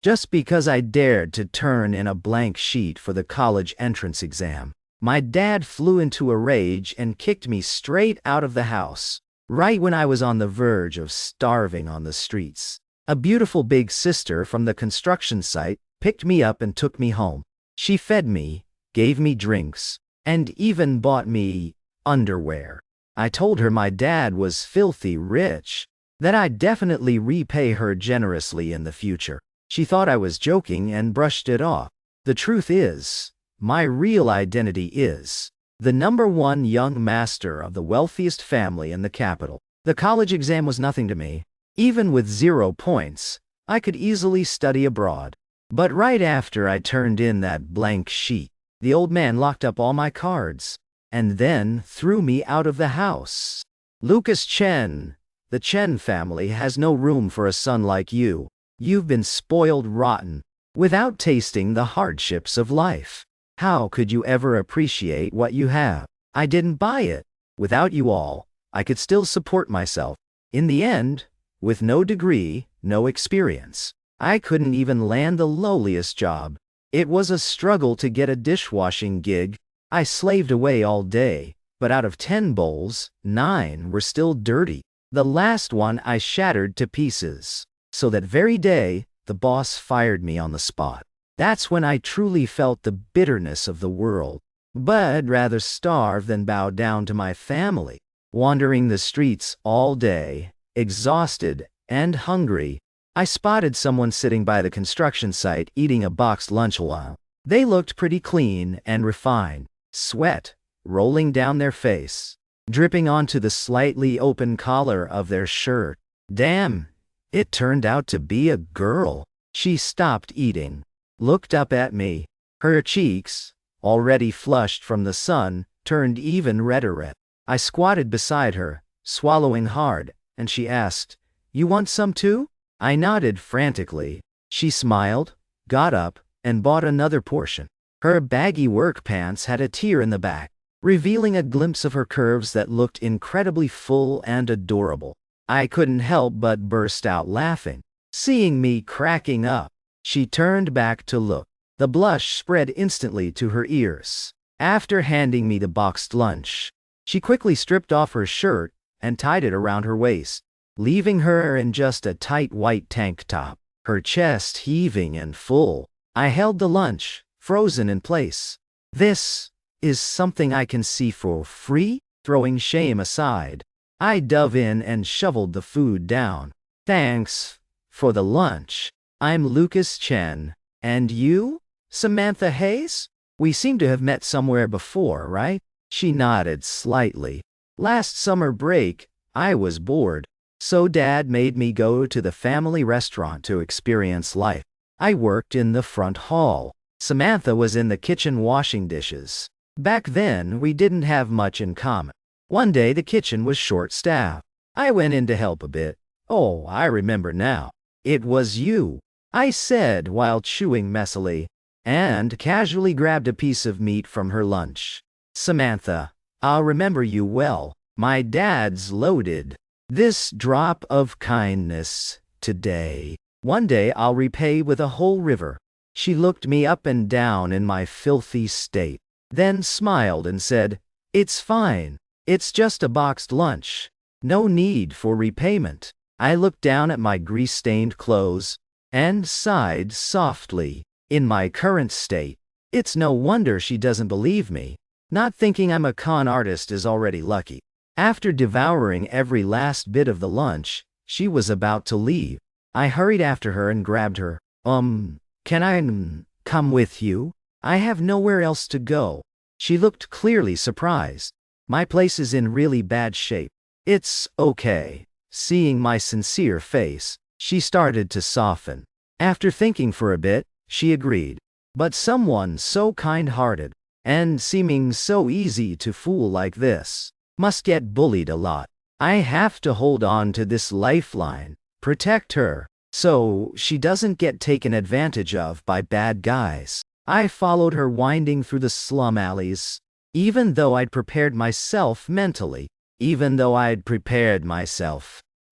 just because I dared to turn in a blank sheet for the college entrance exam. My dad flew into a rage and kicked me straight out of the house, right when I was on the verge of starving on the streets. A beautiful big sister from the construction site picked me up and took me home. She fed me, gave me drinks, and even bought me underwear. I told her my dad was filthy rich, that I'd definitely repay her generously in the future. She thought I was joking and brushed it off. The truth is, my real identity is the #1 young master of the wealthiest family in the capital. The college exam was nothing to me. Even with 0 points, I could easily study abroad. But right after I turned in that blank sheet, the old man locked up all my cards and then threw me out of the house. Lucas Chen, the Chen family has no room for a son like you. You've been spoiled rotten, without tasting the hardships of life. How could you ever appreciate what you have? I didn't buy it. Without you all, I could still support myself. In the end, with no degree, no experience, I couldn't even land the lowliest job. It was a struggle to get a dishwashing gig. I slaved away all day, but out of 10 bowls, 9 were still dirty. The last one I shattered to pieces. So that very day, the boss fired me on the spot. That's when I truly felt the bitterness of the world. But I'd rather starve than bow down to my family. Wandering the streets all day, exhausted and hungry, I spotted someone sitting by the construction site eating a boxed lunch while. They looked pretty clean and refined, sweat rolling down their face, dripping onto the slightly open collar of their shirt. Damn, it turned out to be a girl. She stopped eating, looked up at me. Her cheeks, already flushed from the sun, turned even redder. I squatted beside her, swallowing hard, and she asked, "You want some too?" I nodded frantically. She smiled, got up, and bought another portion. Her baggy work pants had a tear in the back, revealing a glimpse of her curves that looked incredibly full and adorable. I couldn't help but burst out laughing. Seeing me cracking up, she turned back to look. The blush spread instantly to her ears. After handing me the boxed lunch, she quickly stripped off her shirt and tied it around her waist, leaving her in just a tight white tank top, her chest heaving and full. I held the lunch, frozen in place. This is something I can see for free? Throwing shame aside, I dove in and shoveled the food down. Thanks for the lunch. I'm Lucas Chen. And you? Samantha Hayes? We seem to have met somewhere before, right? She nodded slightly. Last summer break, I was bored, so Dad made me go to the family restaurant to experience life. I worked in the front hall. Samantha was in the kitchen washing dishes. Back then, we didn't have much in common. One day, the kitchen was short-staffed. I went in to help a bit. Oh, I remember now. It was you, I said while chewing messily, and casually grabbed a piece of meat from her lunch. Samantha, I'll remember you well. My dad's loaded. This drop of kindness today. One day I'll repay with a whole river. She looked me up and down in my filthy state, then smiled and said, "It's fine. It's just a boxed lunch. No need for repayment." I looked down at my grease-stained clothes and sighed softly. In my current state, it's no wonder she doesn't believe me. Not thinking I'm a con artist is already lucky. After devouring every last bit of the lunch, she was about to leave. I hurried after her and grabbed her. Can I come with you? I have nowhere else to go." She looked clearly surprised. "My place is in really bad shape." "It's okay." Seeing my sincere face, she started to soften. After thinking for a bit, she agreed. But someone so kind-hearted, and seeming so easy to fool like this, must get bullied a lot. I have to hold on to this lifeline, protect her, so she doesn't get taken advantage of by bad guys. I followed her winding through the slum alleys, even though I'd prepared myself mentally.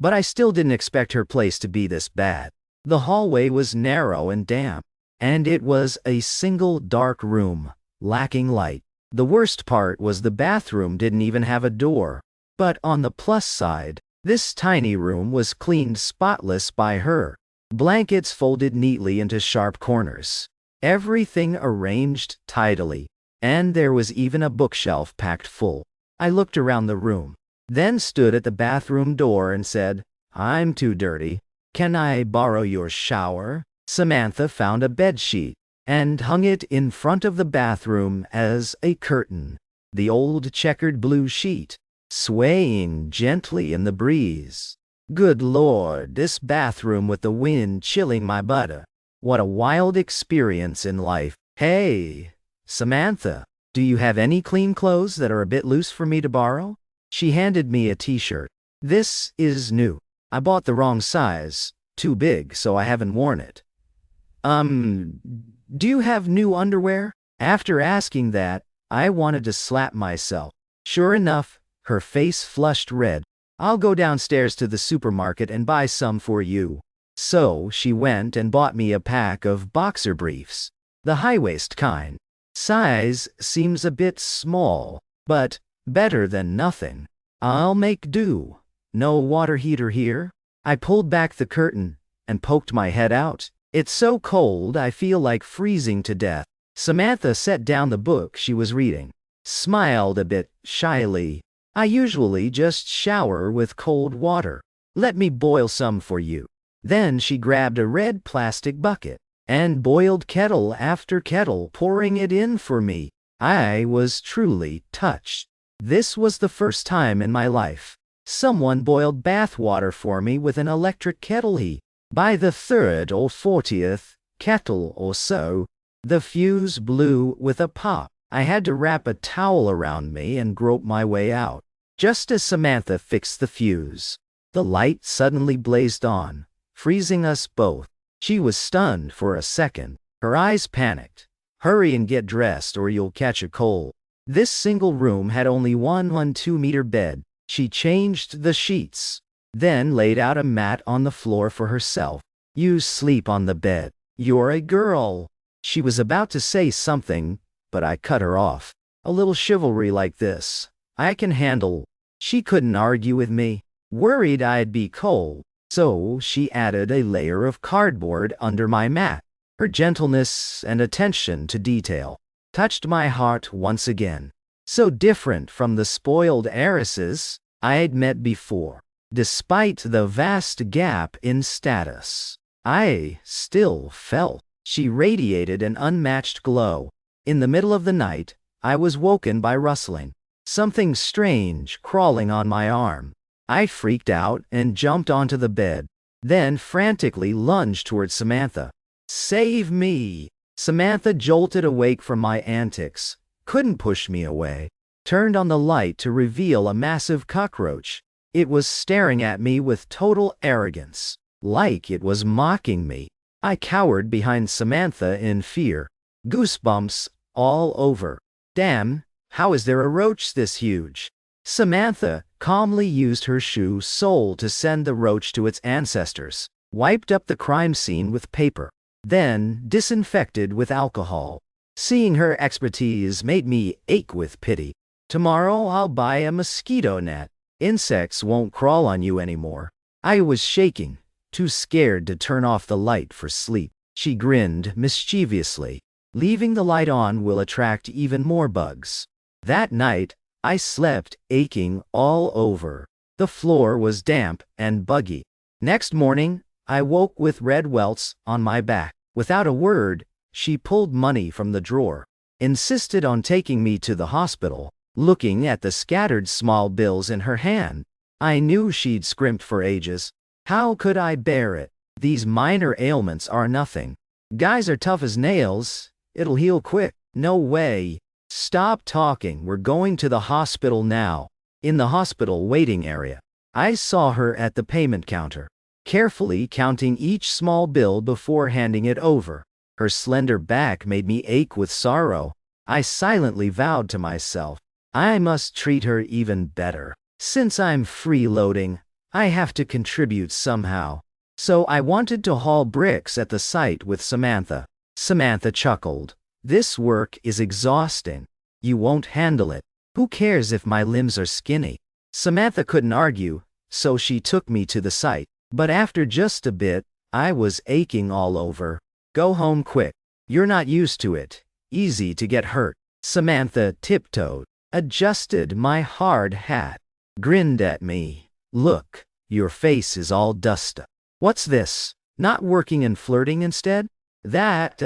But I still didn't expect her place to be this bad. The hallway was narrow and damp, and it was a single dark room, lacking light. The worst part was the bathroom didn't even have a door. But on the plus side, this tiny room was cleaned spotless by her. Blankets folded neatly into sharp corners. Everything arranged tidily, and there was even a bookshelf packed full. I looked around the room, then stood at the bathroom door and said, "I'm too dirty. Can I borrow your shower?" Samantha found a bedsheet and hung it in front of the bathroom as a curtain. The old checkered blue sheet, swaying gently in the breeze. Good Lord, this bathroom with the wind chilling my butter. What a wild experience in life. Hey, Samantha, do you have any clean clothes that are a bit loose for me to borrow? She handed me a t-shirt. This is new. I bought the wrong size, too big, so I haven't worn it. Do you have new underwear? After asking that, I wanted to slap myself. Sure enough, her face flushed red. I'll go downstairs to the supermarket and buy some for you. So she went and bought me a pack of boxer briefs. The high-waist kind. Size seems a bit small, but better than nothing. I'll make do. No water heater here? I pulled back the curtain and poked my head out. It's so cold I feel like freezing to death. Samantha set down the book she was reading, smiled a bit shyly. I usually just shower with cold water. Let me boil some for you. Then she grabbed a red plastic bucket and boiled kettle after kettle, pouring it in for me. I was truly touched. This was the first time in my life someone boiled bath water for me with an electric kettle. By the 3rd or 40th kettle or so, the fuse blew with a pop. I had to wrap a towel around me and grope my way out. Just as Samantha fixed the fuse, the light suddenly blazed on, freezing us both. She was stunned for a second. Her eyes panicked. Hurry and get dressed or you'll catch a cold. This single room had only one 2-meter bed. She changed the sheets, then laid out a mat on the floor for herself. You sleep on the bed. You're a girl. She was about to say something, but I cut her off. A little chivalry like this I can handle. She couldn't argue with me. Worried I'd be cold, so she added a layer of cardboard under my mat. Her gentleness and attention to detail touched my heart once again. So different from the spoiled heiresses I had met before. Despite the vast gap in status, I still felt she radiated an unmatched glow. In the middle of the night, I was woken by rustling. Something strange crawling on my arm. I freaked out and jumped onto the bed, then frantically lunged toward Samantha. Save me! Samantha jolted awake from my antics, couldn't push me away, turned on the light to reveal a massive cockroach. It was staring at me with total arrogance, like it was mocking me. I cowered behind Samantha in fear, goosebumps all over. Damn, how is there a roach this huge? Samantha calmly used her shoe sole to send the roach to its ancestors, wiped up the crime scene with paper, then disinfected with alcohol. Seeing her expertise made me ache with pity. Tomorrow I'll buy a mosquito net. Insects won't crawl on you anymore. I was shaking, too scared to turn off the light for sleep. She grinned mischievously. Leaving the light on will attract even more bugs. That night, I slept aching all over. The floor was damp and buggy. Next morning, I woke with red welts on my back. Without a word, she pulled money from the drawer, insisted on taking me to the hospital. Looking at the scattered small bills in her hand, I knew she'd scrimped for ages. How could I bear it? These minor ailments are nothing. Guys are tough as nails. It'll heal quick. No way. Stop talking. We're going to the hospital now. In the hospital waiting area, I saw her at the payment counter, carefully counting each small bill before handing it over. Her slender back made me ache with sorrow. I silently vowed to myself, I must treat her even better. Since I'm freeloading, I have to contribute somehow. So I wanted to haul bricks at the site with Samantha. Samantha chuckled. This work is exhausting. You won't handle it. Who cares if my limbs are skinny? Samantha couldn't argue, so she took me to the site. But after just a bit, I was aching all over. Go home quick. You're not used to it. Easy to get hurt. Samantha tiptoed, adjusted my hard hat, grinned at me. Look, your face is all dusty. What's this? Not working and flirting instead? That,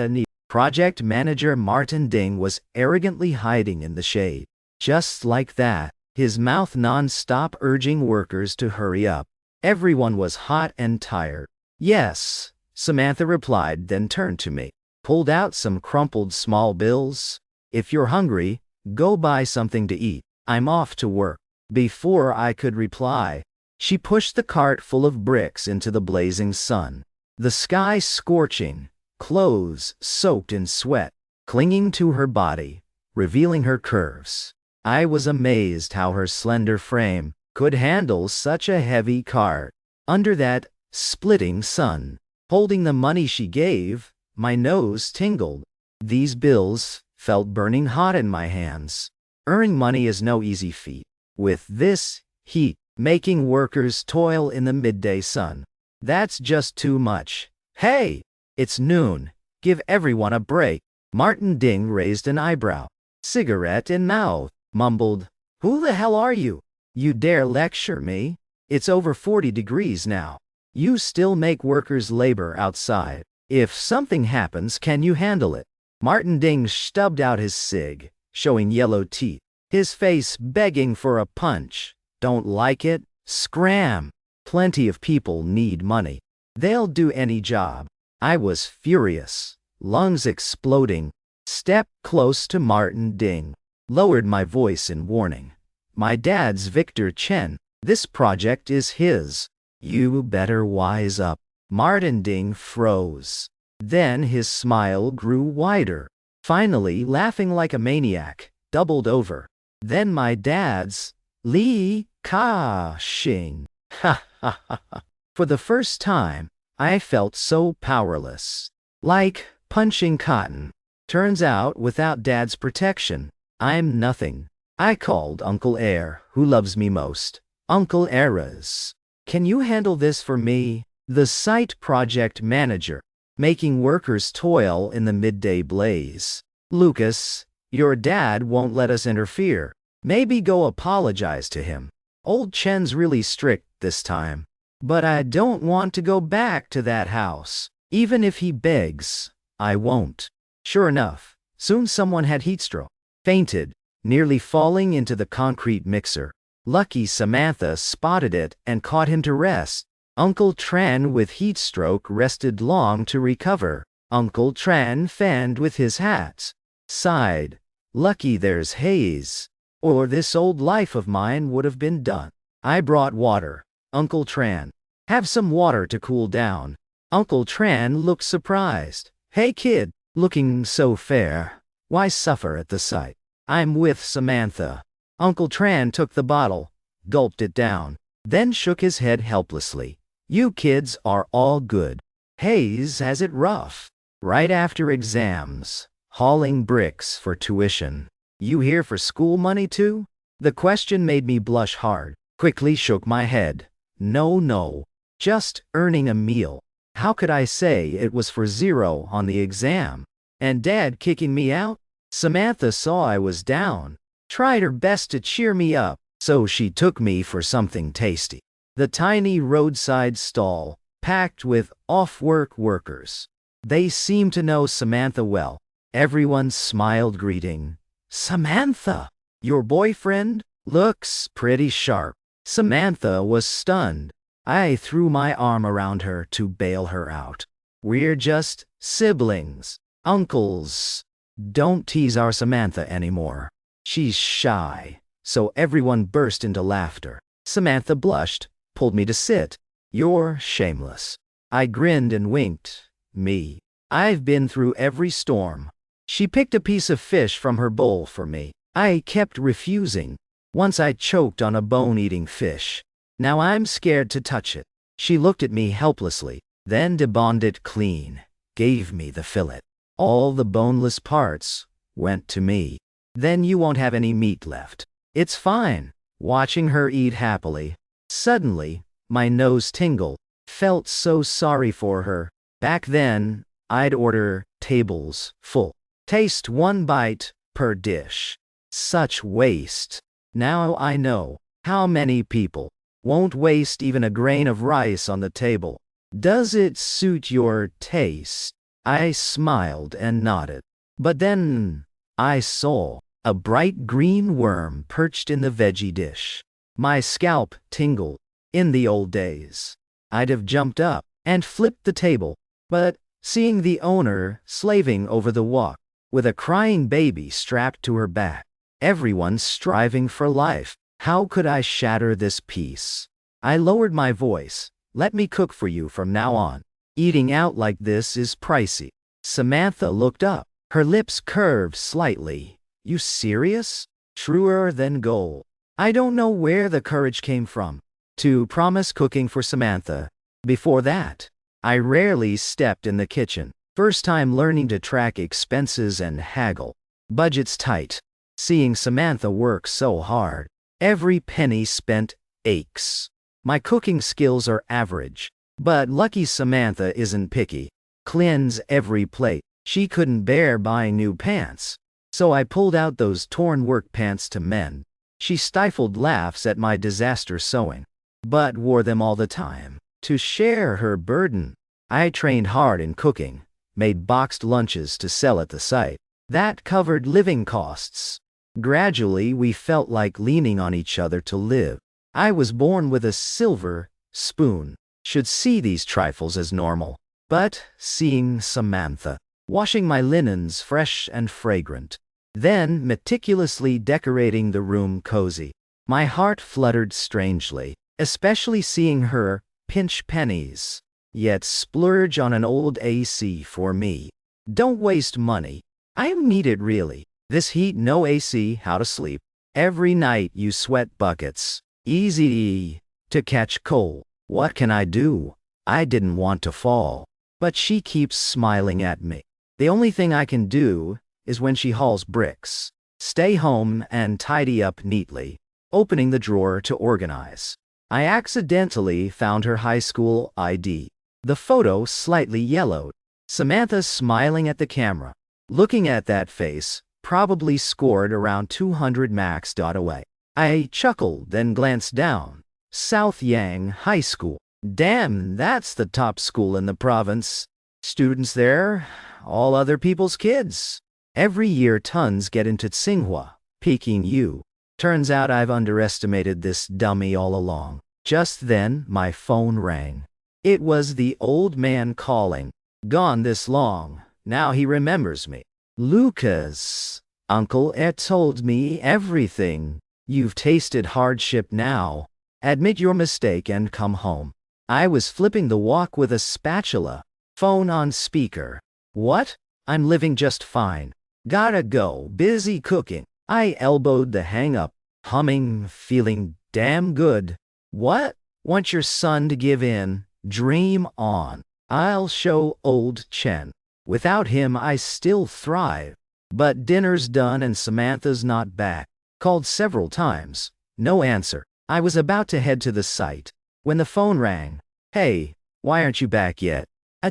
Project manager Martin Ding was arrogantly hiding in the shade. Just like that, his mouth non-stop urging workers to hurry up. Everyone was hot and tired. Yes, Samantha replied, then turned to me, pulled out some crumpled small bills. If you're hungry, go buy something to eat. I'm off to work. Before I could reply, she pushed the cart full of bricks into the blazing sun. The sky scorching, clothes soaked in sweat, clinging to her body, revealing her curves. I was amazed how her slender frame could handle such a heavy cart. Under that splitting sun, holding the money she gave, my nose tingled. These bills felt burning hot in my hands. Earning money is no easy feat. With this heat, making workers toil in the midday sun. That's just too much. Hey, it's noon. Give everyone a break. Martin Ding raised an eyebrow. Cigarette in mouth, mumbled. Who the hell are you? You dare lecture me? It's over 40 degrees now. You still make workers labor outside. If something happens, can you handle it? Martin Ding stubbed out his cig, showing yellow teeth, his face begging for a punch. Don't like it? Scram! Plenty of people need money. They'll do any job. I was furious, lungs exploding, stepped close to Martin Ding, lowered my voice in warning. My dad's Victor Chen. This project is his. You better wise up. Martin Ding froze. Then his smile grew wider, finally laughing like a maniac, doubled over. Then my dad's, Li Ka-shing. Ha ha ha ha. For the first time, I felt so powerless. Like punching cotton. Turns out, without Dad's protection, I'm nothing. I called Uncle Air, who loves me most. Uncle Aras, can you handle this for me? The site project manager, making workers toil in the midday blaze. Lucas, your dad won't let us interfere. Maybe go apologize to him. Old Chen's really strict this time. But I don't want to go back to that house. Even if he begs, I won't. Sure enough, soon someone had heatstroke. Fainted, nearly falling into the concrete mixer. Lucky Samantha spotted it and caught him to rest. Uncle Tran with heatstroke rested long to recover. Uncle Tran fanned with his hat. Sighed. Lucky there's haze, or this old life of mine would have been done. I brought water. Uncle Tran, have some water to cool down. Uncle Tran looked surprised. Hey kid, looking so fair. Why suffer at the sight? I'm with Samantha. Uncle Tran took the bottle, gulped it down, then shook his head helplessly. You kids are all good. Hayes has it rough. Right after exams, hauling bricks for tuition. You here for school money too? The question made me blush hard. Quickly shook my head. No, just earning a meal. How could I say it was for 0 on the exam? And Dad kicking me out? Samantha saw I was down, tried her best to cheer me up, so she took me for something tasty. The tiny roadside stall, packed with off-work workers. They seemed to know Samantha well. Everyone smiled greeting. Samantha, your boyfriend? Looks pretty sharp. Samantha was stunned. I threw my arm around her to bail her out. We're just siblings, uncles. Don't tease our Samantha anymore. She's shy. So everyone burst into laughter. Samantha blushed, pulled me to sit. You're shameless. I grinned and winked. Me. I've been through every storm. She picked a piece of fish from her bowl for me. I kept refusing. Once I choked on a bone-eating fish. Now I'm scared to touch it. She looked at me helplessly, then deboned it clean, gave me the fillet. All the boneless parts went to me. Then you won't have any meat left. It's fine. Watching her eat happily. Suddenly, my nose tingled. Felt so sorry for her. Back then, I'd order tables full. Taste one bite per dish. Such waste. Now I know how many people won't waste even a grain of rice on the table. Does it suit your taste? I smiled and nodded. But then I saw a bright green worm perched in the veggie dish. My scalp tingled. In the old days, I'd have jumped up and flipped the table, but seeing the owner slaving over the wok with a crying baby strapped to her back, everyone striving for life, how could I shatter this peace? I lowered my voice. Let me cook for you from now on. Eating out like this is pricey. Samantha looked up. Her lips curved slightly. You serious? Truer than gold. I don't know where the courage came from to promise cooking for Samantha. Before that, I rarely stepped in the kitchen. First time learning to track expenses and haggle. Budgets tight. Seeing Samantha work so hard. Every penny spent aches. My cooking skills are average, but lucky Samantha isn't picky. Cleanse every plate. She couldn't bear buying new pants, so I pulled out those torn work pants to mend. She stifled laughs at my disaster sewing, but wore them all the time. To share her burden, I trained hard in cooking, made boxed lunches to sell at the site. That covered living costs. Gradually, we felt like leaning on each other to live. I was born with a silver spoon. Should see these trifles as normal. But seeing Samantha washing my linens fresh and fragrant, then meticulously decorating the room cozy, my heart fluttered strangely, especially seeing her pinch pennies, yet splurge on an old AC for me. Don't waste money. I need it really. This heat, no AC, how to sleep. Every night you sweat buckets. Easy to catch cold. What can I do? I didn't want to fall. But she keeps smiling at me. The only thing I can do is when she hauls bricks. Stay home and tidy up neatly, opening the drawer to organize. I accidentally found her high school ID. The photo slightly yellowed. Samantha smiling at the camera. Looking at that face, probably scored around 200 max. Away. I chuckled, then glanced down. South Yang High School. Damn, that's the top school in the province. Students there, all other people's kids. Every year tons get into Tsinghua, Peking U. Turns out I've underestimated this dummy all along. Just then, my phone rang. It was the old man calling. Gone this long, now he remembers me. Lucas, Uncle Ed told me everything. You've tasted hardship now. Admit your mistake and come home. I was flipping the wok with a spatula. Phone on speaker. What? I'm living just fine. Gotta go. Busy cooking. I elbowed the hang-up, humming, feeling damn good. What? Want your son to give in? Dream on. I'll show old Chen. Without him I still thrive. But dinner's done and Samantha's not back. Called several times. No answer. I was about to head to the site when the phone rang. Hey, why aren't you back yet?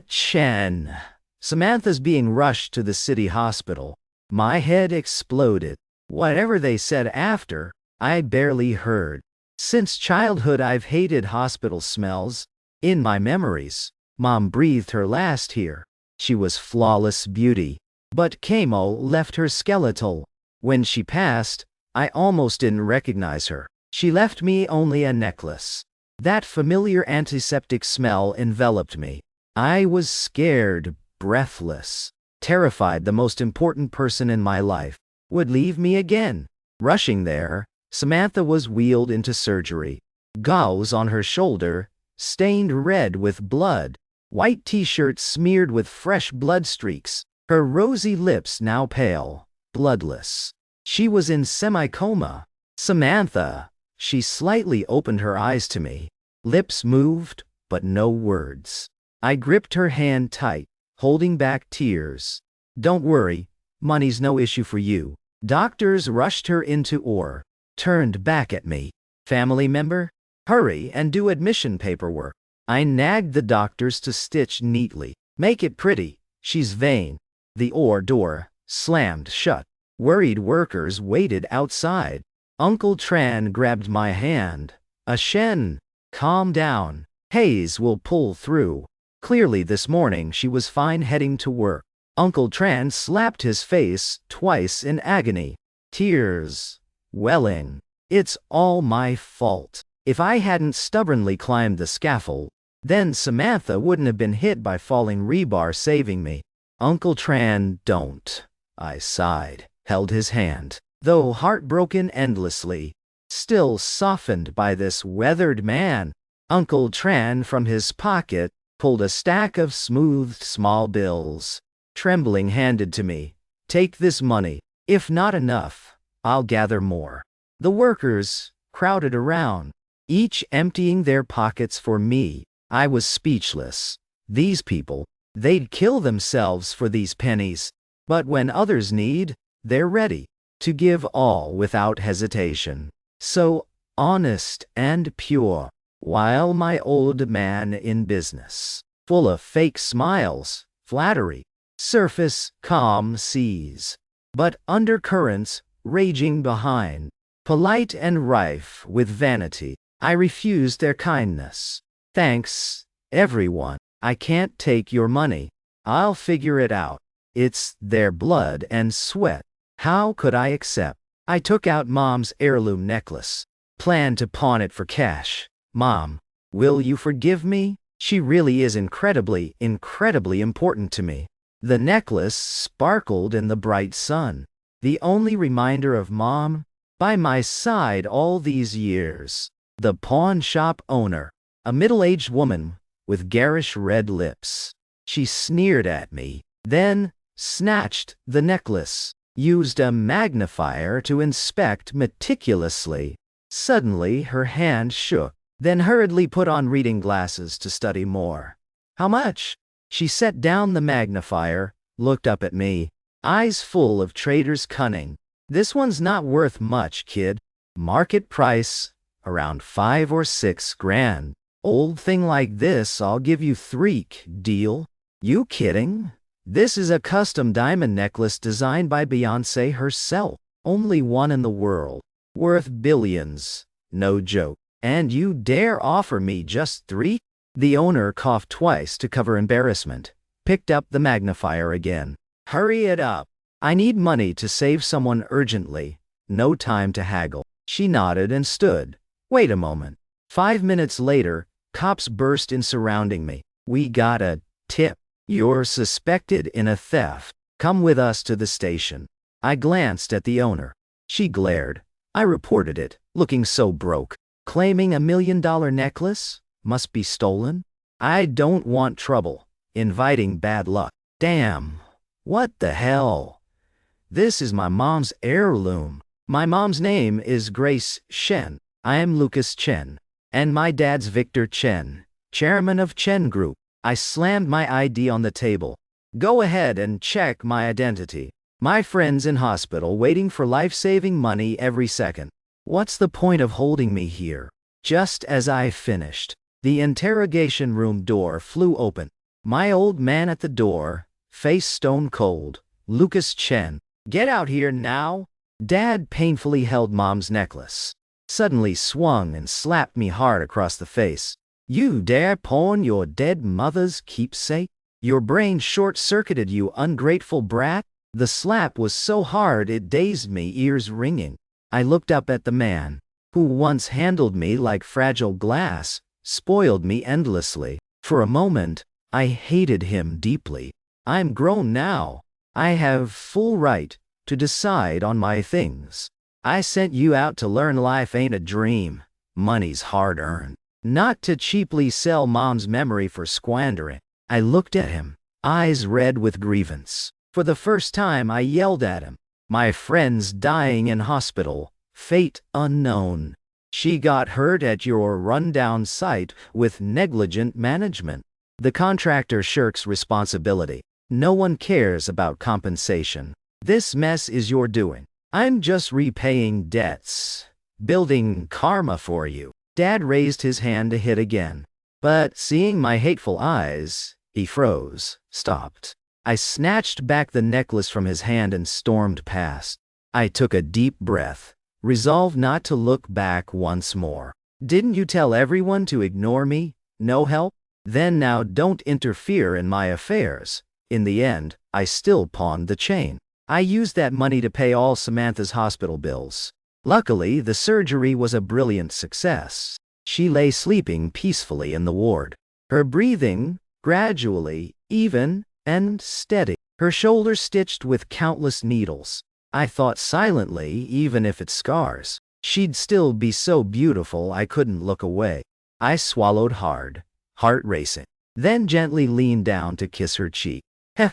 Chen. Samantha's being rushed to the city hospital. My head exploded. Whatever they said after, I barely heard. Since childhood I've hated hospital smells. In my memories, Mom breathed her last here. She was flawless beauty. But chemo left her skeletal. When she passed, I almost didn't recognize her. She left me only a necklace. That familiar antiseptic smell enveloped me. I was scared, breathless, terrified the most important person in my life would leave me again. Rushing there, Samantha was wheeled into surgery. Gauze on her shoulder, stained red with blood. White t-shirt smeared with fresh blood streaks. Her rosy lips now pale, bloodless. She was in semi-coma. Samantha. She slightly opened her eyes to me. Lips moved, but no words. I gripped her hand tight, holding back tears. Don't worry, money's no issue for you. Doctors rushed her into OR, turned back at me. Family member? Hurry and do admission paperwork. I nagged the doctors to stitch neatly. Make it pretty, she's vain. The OR door slammed shut. Worried workers waited outside. Uncle Tran grabbed my hand. Shen, calm down. Hayes will pull through. Clearly this morning she was fine heading to work. Uncle Tran slapped his face twice in agony. Tears welling. It's all my fault. If I hadn't stubbornly climbed the scaffold, then Samantha wouldn't have been hit by falling rebar, saving me. Uncle Tran, don't. I sighed, held his hand, though heartbroken endlessly, still softened by this weathered man. Uncle Tran from his pocket pulled a stack of smoothed small bills. Trembling handed to me. Take this money. If not enough, I'll gather more. The workers crowded around, each emptying their pockets for me. I was speechless. These people, they'd kill themselves for these pennies. But when others need, they're ready to give all without hesitation. So honest and pure, while my old man in business, full of fake smiles, flattery, surface calm seas, but undercurrents raging behind, polite and rife with vanity. I refused their kindness. Thanks, everyone. I can't take your money. I'll figure it out. It's their blood and sweat. How could I accept? I took out Mom's heirloom necklace, planned to pawn it for cash. Mom, will you forgive me? She really is incredibly important to me. The necklace sparkled in the bright sun, the only reminder of Mom by my side all these years. The pawn shop owner, a middle-aged woman with garish red lips. She sneered at me, then snatched the necklace, used a magnifier to inspect meticulously. Suddenly her hand shook, then hurriedly put on reading glasses to study more. How much? She set down the magnifier, looked up at me, eyes full of trader's cunning. This one's not worth much, kid. Market price, around 5 or 6 grand. Old thing like this, I'll give you 3. Deal? You kidding? This is a custom diamond necklace designed by Beyoncé herself. Only one in the world. Worth billions. No joke. And you dare offer me just 3? The owner coughed twice to cover embarrassment, picked up the magnifier again. Hurry it up. I need money to save someone urgently. No time to haggle. She nodded and stood. Wait a moment. 5 minutes later, cops burst in surrounding me. We got a tip. You're suspected in a theft. Come with us to the station. I glanced at the owner. She glared. I reported it, looking so broke. Claiming $1 million necklace? Must be stolen? I don't want trouble. Inviting bad luck. Damn. What the hell? This is my mom's heirloom. My mom's name is Grace Shen. I am Lucas Chen. And my dad's Victor Chen, chairman of Chen Group. I slammed my ID on the table. Go ahead and check my identity. My friend's in hospital waiting for life-saving money every second. What's the point of holding me here? Just as I finished, the interrogation room door flew open. My old man at the door, face stone cold. Lucas Chen. Get out here now. Dad painfully held Mom's necklace. Suddenly swung and slapped me hard across the face. You dare pawn your dead mother's keepsake? Your brain short-circuited, you ungrateful brat? The slap was so hard it dazed me, ears ringing. I looked up at the man, who once handled me like fragile glass, spoiled me endlessly. For a moment, I hated him deeply. I'm grown now. I have full right to decide on my things. I sent you out to learn life ain't a dream. Money's hard-earned. Not to cheaply sell Mom's memory for squandering. I looked at him, eyes red with grievance. For the first time I yelled at him. My friend's dying in hospital. Fate unknown. She got hurt at your rundown site with negligent management. The contractor shirks responsibility. No one cares about compensation. This mess is your doing. I'm just repaying debts. Building karma for you. Dad raised his hand to hit again. But seeing my hateful eyes, he froze, stopped. I snatched back the necklace from his hand and stormed past. I took a deep breath, resolved not to look back once more. Didn't you tell everyone to ignore me? No help? Then now don't interfere in my affairs. In the end, I still pawned the chain. I used that money to pay all Samantha's hospital bills. Luckily, the surgery was a brilliant success. She lay sleeping peacefully in the ward. Her breathing, gradually, even, and steady. Her shoulder stitched with countless needles. I thought silently, even if it scars, she'd still be so beautiful I couldn't look away. I swallowed hard, heart racing, then gently leaned down to kiss her cheek. Heh,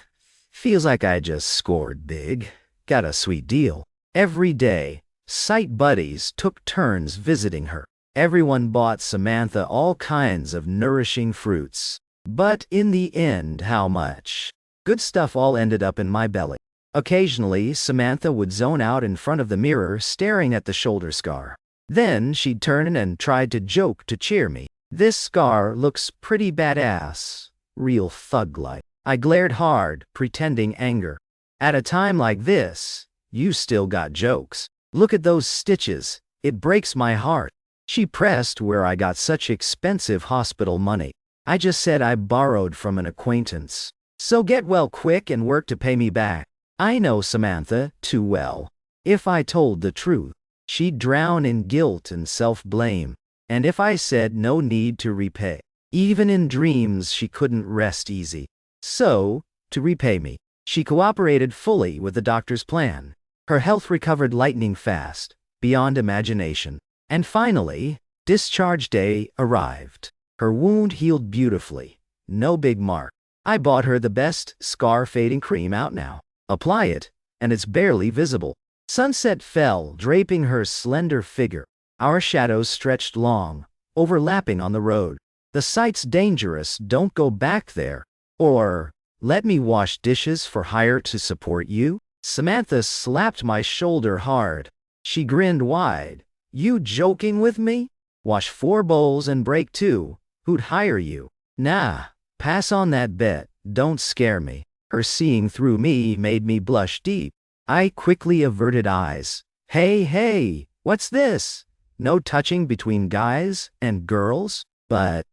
feels like I just scored big. Got a sweet deal. Every day, sight buddies took turns visiting her. Everyone bought Samantha all kinds of nourishing fruits. But in the end, how much? Good stuff all ended up in my belly. Occasionally, Samantha would zone out in front of the mirror staring at the shoulder scar. Then she'd turn and tried to joke to cheer me. This scar looks pretty badass. Real thug-like. I glared hard, pretending anger. At a time like this, you still got jokes. Look at those stitches. It breaks my heart. She pressed where I got such expensive hospital money. I just said I borrowed from an acquaintance. So get well quick and work to pay me back. I know Samantha too well. If I told the truth, she'd drown in guilt and self-blame. And if I said no need to repay, even in dreams she couldn't rest easy. So, to repay me, she cooperated fully with the doctor's plan. Her health recovered lightning fast, beyond imagination. And finally, discharge day arrived. Her wound healed beautifully. No big mark. I bought her the best scar-fading cream out now. Apply it, and it's barely visible. Sunset fell, draping her slender figure. Our shadows stretched long, overlapping on the road. The site's dangerous, don't go back there. Or, let me wash dishes for hire to support you? Samantha slapped my shoulder hard. She grinned wide. You joking with me? Wash 4 bowls and break 2. Who'd hire you? Nah, pass on that bet, don't scare me. Her seeing through me made me blush deep. I quickly averted eyes. Hey, what's this? No touching between guys and girls? But,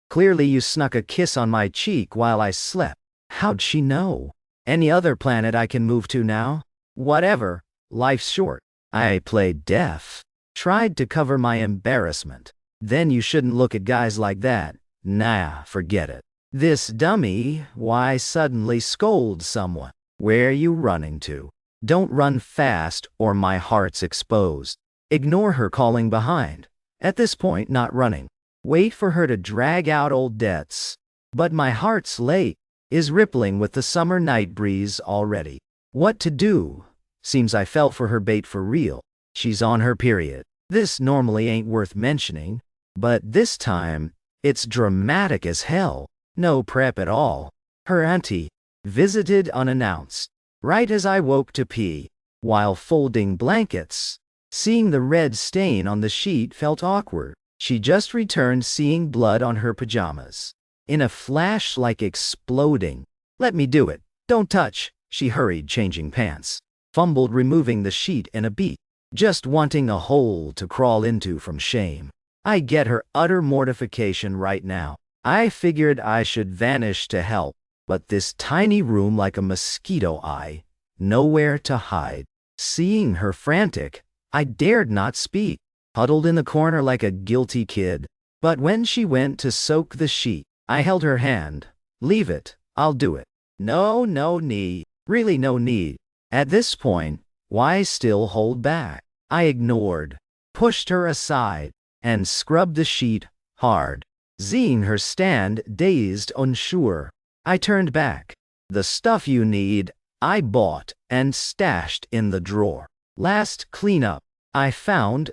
clearly you snuck a kiss on my cheek while I slept. How'd she know? Any other planet I can move to now? Whatever, life's short. I played deaf. Tried to cover my embarrassment. Then you shouldn't look at guys like that. Nah, forget it. This dummy, why suddenly scold someone? Where you running to? Don't run fast or my heart's exposed. Ignore her calling behind. At this point, not running. Wait for her to drag out old debts. But my heart's late, is rippling with the summer night breeze already. What to do? Seems I fell for her bait for real. She's on her period. This normally ain't worth mentioning, but this time, it's dramatic as hell. No prep at all. Her auntie visited unannounced, right as I woke to pee, while folding blankets. Seeing the red stain on the sheet felt awkward. She just returned seeing blood on her pajamas. In a flash like exploding. Let me do it. Don't touch. She hurried changing pants. Fumbled removing the sheet in a beat. Just wanting a hole to crawl into from shame. I get her utter mortification right now. I figured I should vanish to help, but this tiny room like a mosquito eye, nowhere to hide. Seeing her frantic, I dared not speak, huddled in the corner like a guilty kid. But when she went to soak the sheet, I held her hand. Leave it, I'll do it. No need, really no need. At this point, why still hold back? I ignored, pushed her aside, and scrubbed the sheet hard. Seeing her stand dazed, unsure, I turned back. The stuff you need, I bought and stashed in the drawer. Last cleanup, I found,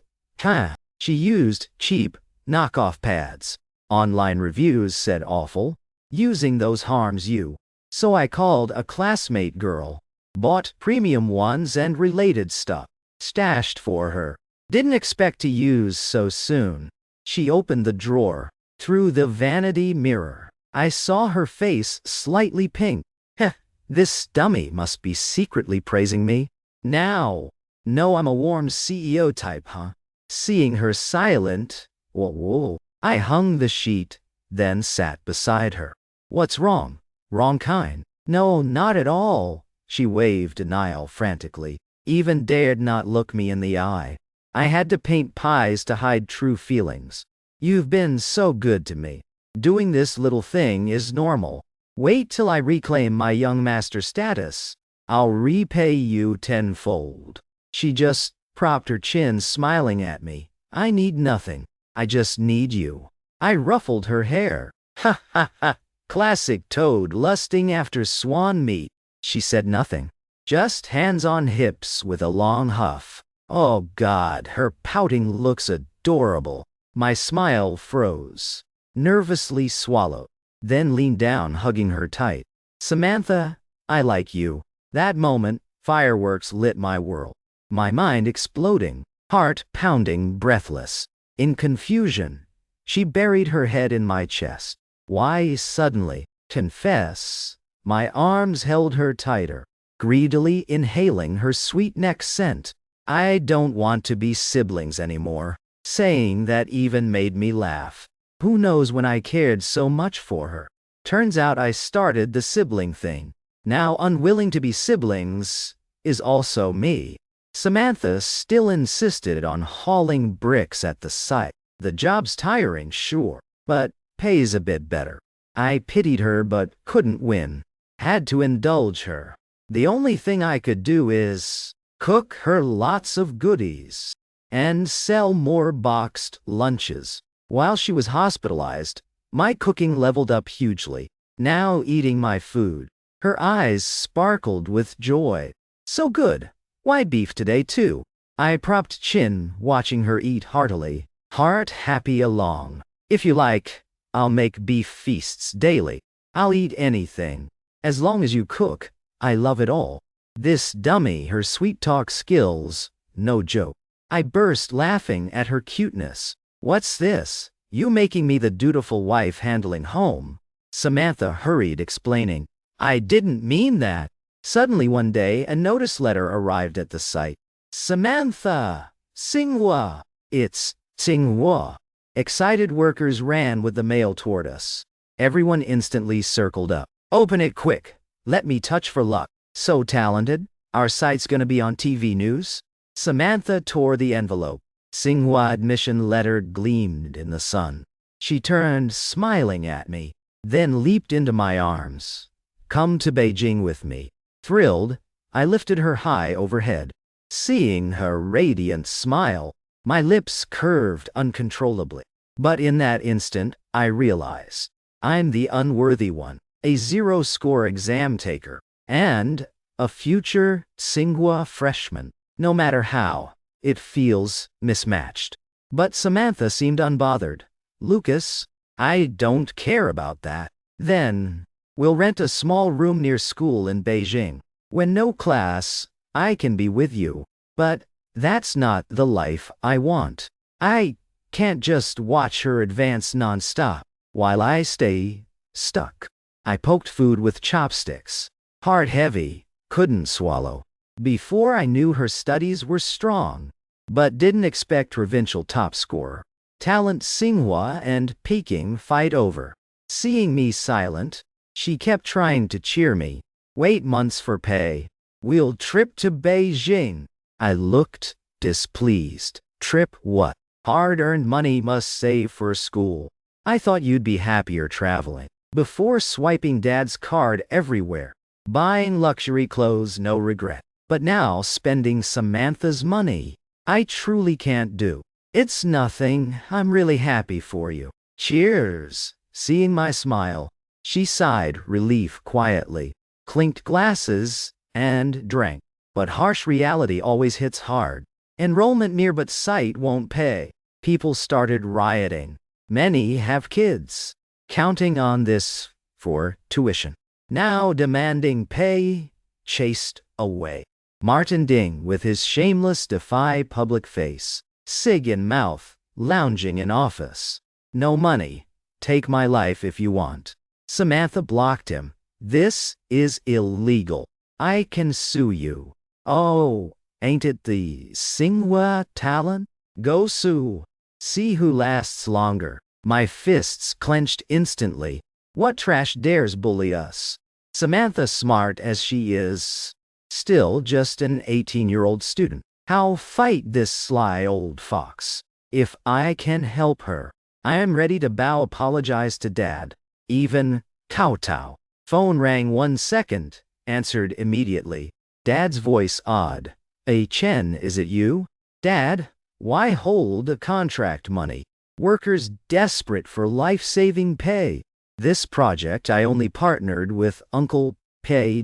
She used cheap, knockoff pads. Online reviews said awful. Using those harms you. So I called a classmate girl. Bought premium ones and related stuff. Stashed for her. Didn't expect to use so soon. She opened the drawer. Through the vanity mirror, I saw her face slightly pink. Heh, this dummy must be secretly praising me. Now, no, I'm a warm CEO type, huh? Seeing her silent, whoa, I hung the sheet, then sat beside her. What's wrong? Wrong kind? No, not at all. She waved denial frantically, even dared not look me in the eye. I had to paint pies to hide true feelings. You've been so good to me. Doing this little thing is normal. Wait till I reclaim my young master status. I'll repay you tenfold. She just propped her chin, smiling at me. I need nothing. I just need you. I ruffled her hair. Ha ha ha. Classic toad lusting after swan meat. She said nothing. Just hands on hips with a long huff. Oh God, her pouting looks adorable. My smile froze. Nervously swallowed. Then leaned down, hugging her tight. Samantha, I like you. That moment, fireworks lit my world. My mind exploding, heart pounding, breathless. In confusion, she buried her head in my chest. Why suddenly, confess, my arms held her tighter, greedily inhaling her sweet neck scent. I don't want to be siblings anymore. Saying that even made me laugh. Who knows when I cared so much for her? Turns out I started the sibling thing. Now unwilling to be siblings is also me. Samantha still insisted on hauling bricks at the site. The job's tiring, sure, but pays a bit better. I pitied her but couldn't win. Had to indulge her. The only thing I could do is cook her lots of goodies and sell more boxed lunches. While she was hospitalized, my cooking leveled up hugely. Now eating my food, her eyes sparkled with joy. So good. Why beef today too? I propped chin, watching her eat heartily. Heart happy along. If you like, I'll make beef feasts daily. I'll eat anything. As long as you cook, I love it all. This dummy, her sweet talk skills, no joke. I burst laughing at her cuteness. What's this? You making me the dutiful wife handling home? Samantha hurried, explaining. I didn't mean that. Suddenly one day a notice letter arrived at the site. Samantha! Tsinghua! It's Tsinghua. Excited workers ran with the mail toward us. Everyone instantly circled up. Open it quick. Let me touch for luck. So talented. Our site's gonna be on TV news? Samantha tore the envelope. Tsinghua admission letter gleamed in the sun. She turned, smiling at me, then leaped into my arms. Come to Beijing with me. Thrilled, I lifted her high overhead. Seeing her radiant smile, my lips curved uncontrollably. But in that instant, I realized I'm the unworthy one, a zero-score exam taker, and a future Tsinghua freshman. No matter how, it feels mismatched. But Samantha seemed unbothered. Lucas, I don't care about that. Then, we'll rent a small room near school in Beijing. When no class, I can be with you. But that's not the life I want. I can't just watch her advance nonstop while I stay stuck. I poked food with chopsticks. Heart heavy, couldn't swallow. Before I knew her studies were strong, but didn't expect provincial top scorer. Talent Tsinghua and Peking fight over. Seeing me silent, she kept trying to cheer me. Wait months for pay. We'll trip to Beijing. I looked displeased. Trip what? Hard-earned money must save for school. I thought you'd be happier traveling. Before swiping dad's card everywhere. Buying luxury clothes, no regret. But now spending Samantha's money, I truly can't do. It's nothing. I'm really happy for you. Cheers. Seeing my smile, she sighed relief quietly, clinked glasses, and drank. But harsh reality always hits hard. Enrollment near but site won't pay. People started rioting. Many have kids, counting on this for tuition. Now demanding pay, chased away. Martin Ding with his shameless defy public face, cig in mouth, lounging in office. No money. Take my life if you want. Samantha blocked him. This is illegal. I can sue you. Oh, ain't it the manhwa talent? Go sue. See who lasts longer. My fists clenched instantly. What trash dares bully us? Samantha, smart as she is, still just an 18-year-old student. How fight this sly old fox? If I can help her, I am ready to apologize to Dad. Even kowtow. Phone rang 1 second, answered immediately. Dad's voice odd. Chen, is it you? Dad, why hold contract money? Workers desperate for life-saving pay. This project I only partnered with Uncle Pay.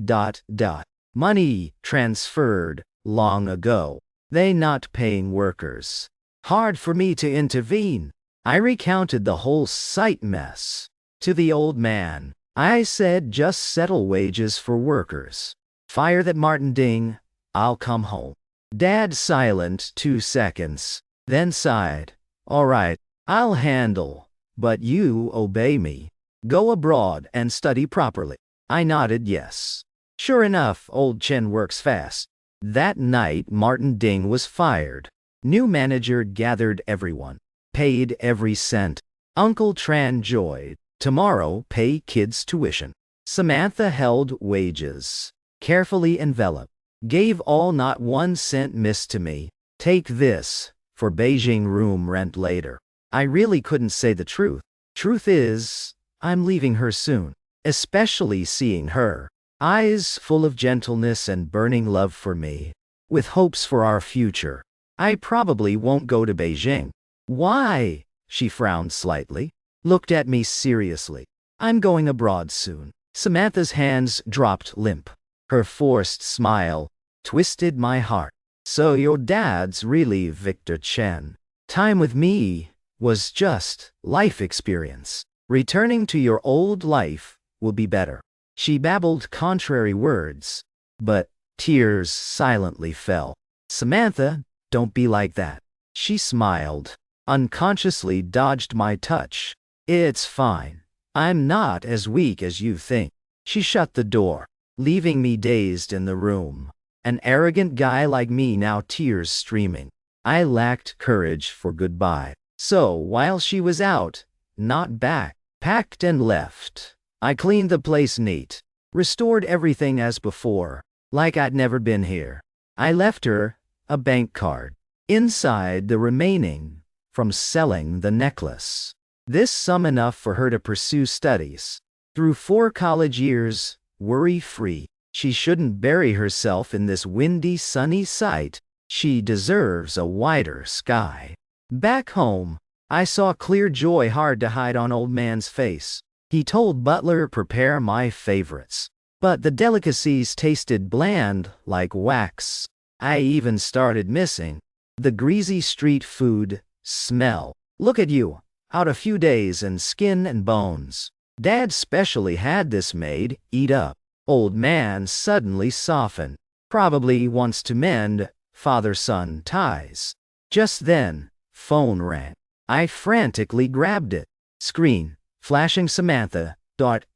Money transferred long ago. They not paying workers. Hard for me to intervene. I recounted the whole site mess to the old man. I said just settle wages for workers. Fire that Martin Ding, I'll come home. Dad silent 2 seconds, then sighed. All right, I'll handle, but you obey me. Go abroad and study properly. I nodded yes. Sure enough, old Chen works fast. That night, Martin Ding was fired. New manager gathered everyone. Paid every cent. Uncle Tran joyed. Tomorrow, pay kids' tuition. Samantha held wages. Carefully enveloped. Gave all, not 1 cent missed to me. Take this, for Beijing room rent later. I really couldn't say the truth. Truth is, I'm leaving her soon. Especially seeing her. Eyes full of gentleness and burning love for me. With hopes for our future. I probably won't go to Beijing. Why? She frowned slightly. Looked at me seriously. I'm going abroad soon. Samantha's hands dropped limp. Her forced smile twisted my heart. So your dad's really Victor Chen. Time with me was just life experience. Returning to your old life will be better. She babbled contrary words, but tears silently fell. Samantha, don't be like that. She smiled, unconsciously dodged my touch. It's fine. I'm not as weak as you think. She shut the door, leaving me dazed in the room. An arrogant guy like me now, tears streaming. I lacked courage for goodbye. So while she was out, not back, packed and left, I cleaned the place neat, restored everything as before, like I'd never been here. I left her a bank card. Inside the remaining from selling the necklace. This sum enough for her to pursue studies. Through 4 college years, worry-free. She shouldn't bury herself in this windy, sunny site. She deserves a wider sky. Back home, I saw clear joy hard to hide on old man's face. He told butler prepare my favorites. But the delicacies tasted bland like wax. I even started missing the greasy street food smell. Look at you. Out a few days and skin and bones. Dad specially had this made, eat up. Old man suddenly softened. Probably wants to mend father-son ties. Just then, phone rang. I frantically grabbed it. Screen, flashing Samantha.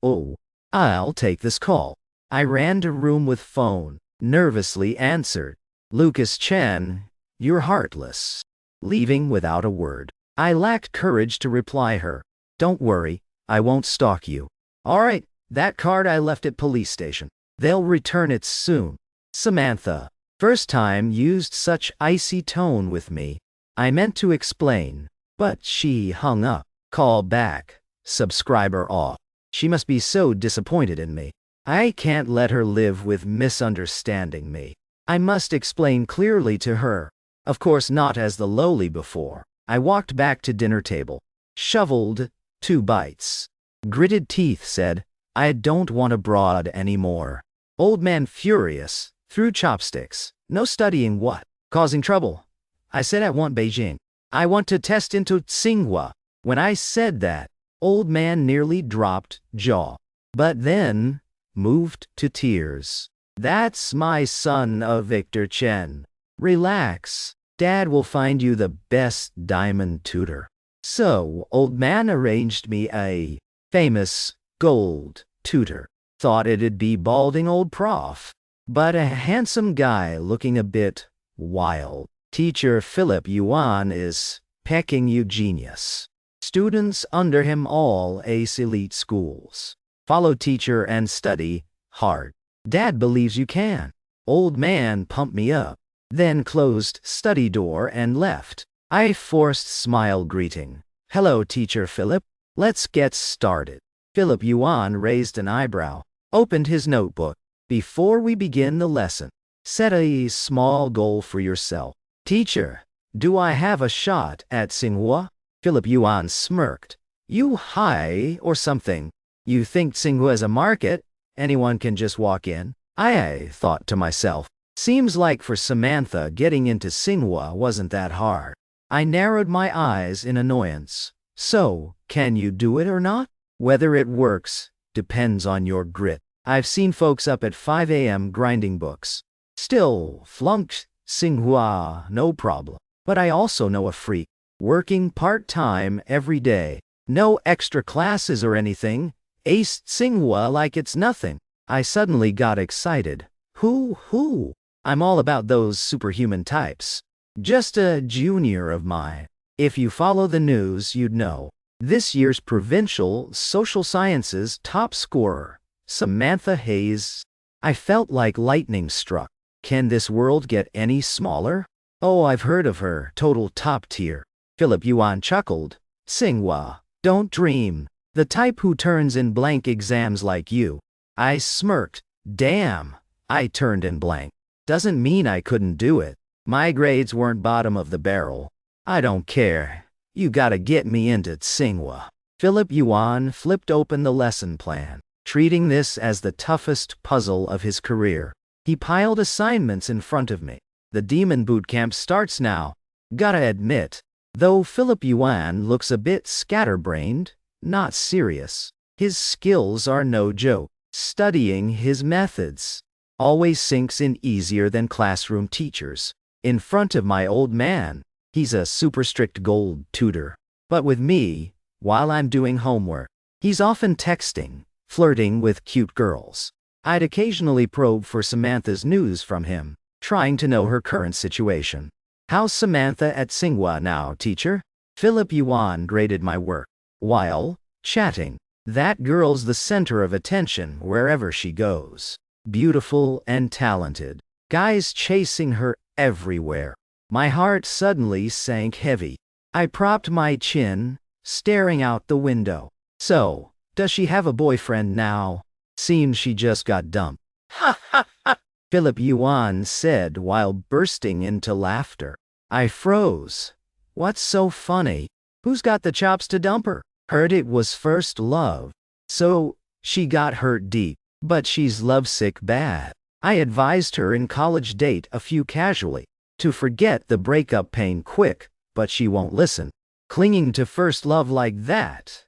Oh, I'll take this call. I ran to room with phone, nervously answered. Lucas Chen, you're heartless. Leaving without a word. I lacked courage to reply her. Don't worry, I won't stalk you. All right, that card I left at police station. They'll return it soon. Samantha. First time used such icy tone with me. I meant to explain, but she hung up. Call back. Subscriber off. She must be so disappointed in me. I can't let her live with misunderstanding me. I must explain clearly to her. Of course not as the lowly before. I walked back to dinner table. Shoveled 2 bites. Gritted teeth said, I don't want abroad anymore. Old man furious, threw chopsticks. No studying what? Causing trouble. I said I want Beijing. I want to test into Tsinghua. When I said that, old man nearly dropped jaw, but then moved to tears. That's my son, Victor Chen. Relax. Dad will find you the best diamond tutor. So, old man arranged me a famous gold tutor. Thought it'd be balding old prof, but a handsome guy looking a bit wild. Teacher Philip Yuan is pecking you genius. Students under him all ace elite schools. Follow teacher and study hard. Dad believes you can. Old man pumped me up, then closed study door and left. I forced smile greeting. Hello, teacher Philip. Let's get started. Philip Yuan raised an eyebrow, opened his notebook. Before we begin the lesson, set a small goal for yourself. Teacher, do I have a shot at Tsinghua? Philip Yuan smirked. You high or something? You think Tsinghua is a market? Anyone can just walk in? I thought to myself. Seems like for Samantha getting into Tsinghua wasn't that hard. I narrowed my eyes in annoyance. So, can you do it or not? Whether it works depends on your grit. I've seen folks up at 5 a.m. grinding books. Still, flunked Tsinghua, no problem. But I also know a freak, working part-time every day. No extra classes or anything. Aced Tsinghua like it's nothing. I suddenly got excited. Who? I'm all about those superhuman types. Just a junior of mine. If you follow the news, you'd know. This year's provincial social sciences top scorer, Samantha Hayes. I felt like lightning struck. Can this world get any smaller? Oh, I've heard of her. Total top tier. Philip Yuan chuckled. Tsinghua, don't dream. The type who turns in blank exams like you. I smirked. Damn, I turned in blank. Doesn't mean I couldn't do it. My grades weren't bottom of the barrel. I don't care. You gotta get me into Tsinghua. Philip Yuan flipped open the lesson plan, treating this as the toughest puzzle of his career. He piled assignments in front of me. The demon boot camp starts now. Gotta admit, though Philip Yuan looks a bit scatterbrained, not serious, his skills are no joke. Studying his methods always sinks in easier than classroom teachers. In front of my old man, he's a super strict gold tutor. But with me, while I'm doing homework, he's often texting, flirting with cute girls. I'd occasionally probe for Samantha's news from him, trying to know her current situation. How's Samantha at Tsinghua now, teacher? Philip Yuan graded my work. While chatting, that girl's the center of attention wherever she goes. Beautiful and talented. Guys chasing her everywhere. My heart suddenly sank heavy. I propped my chin, staring out the window. So, does she have a boyfriend now? Seems she just got dumped. Ha ha ha! Philip Yuan said while bursting into laughter. I froze. What's so funny? Who's got the chops to dump her? Heard it was first love. So, she got hurt deep, but she's lovesick bad. I advised her in college date a few casually, to forget the breakup pain quick, but she won't listen. Clinging to first love like that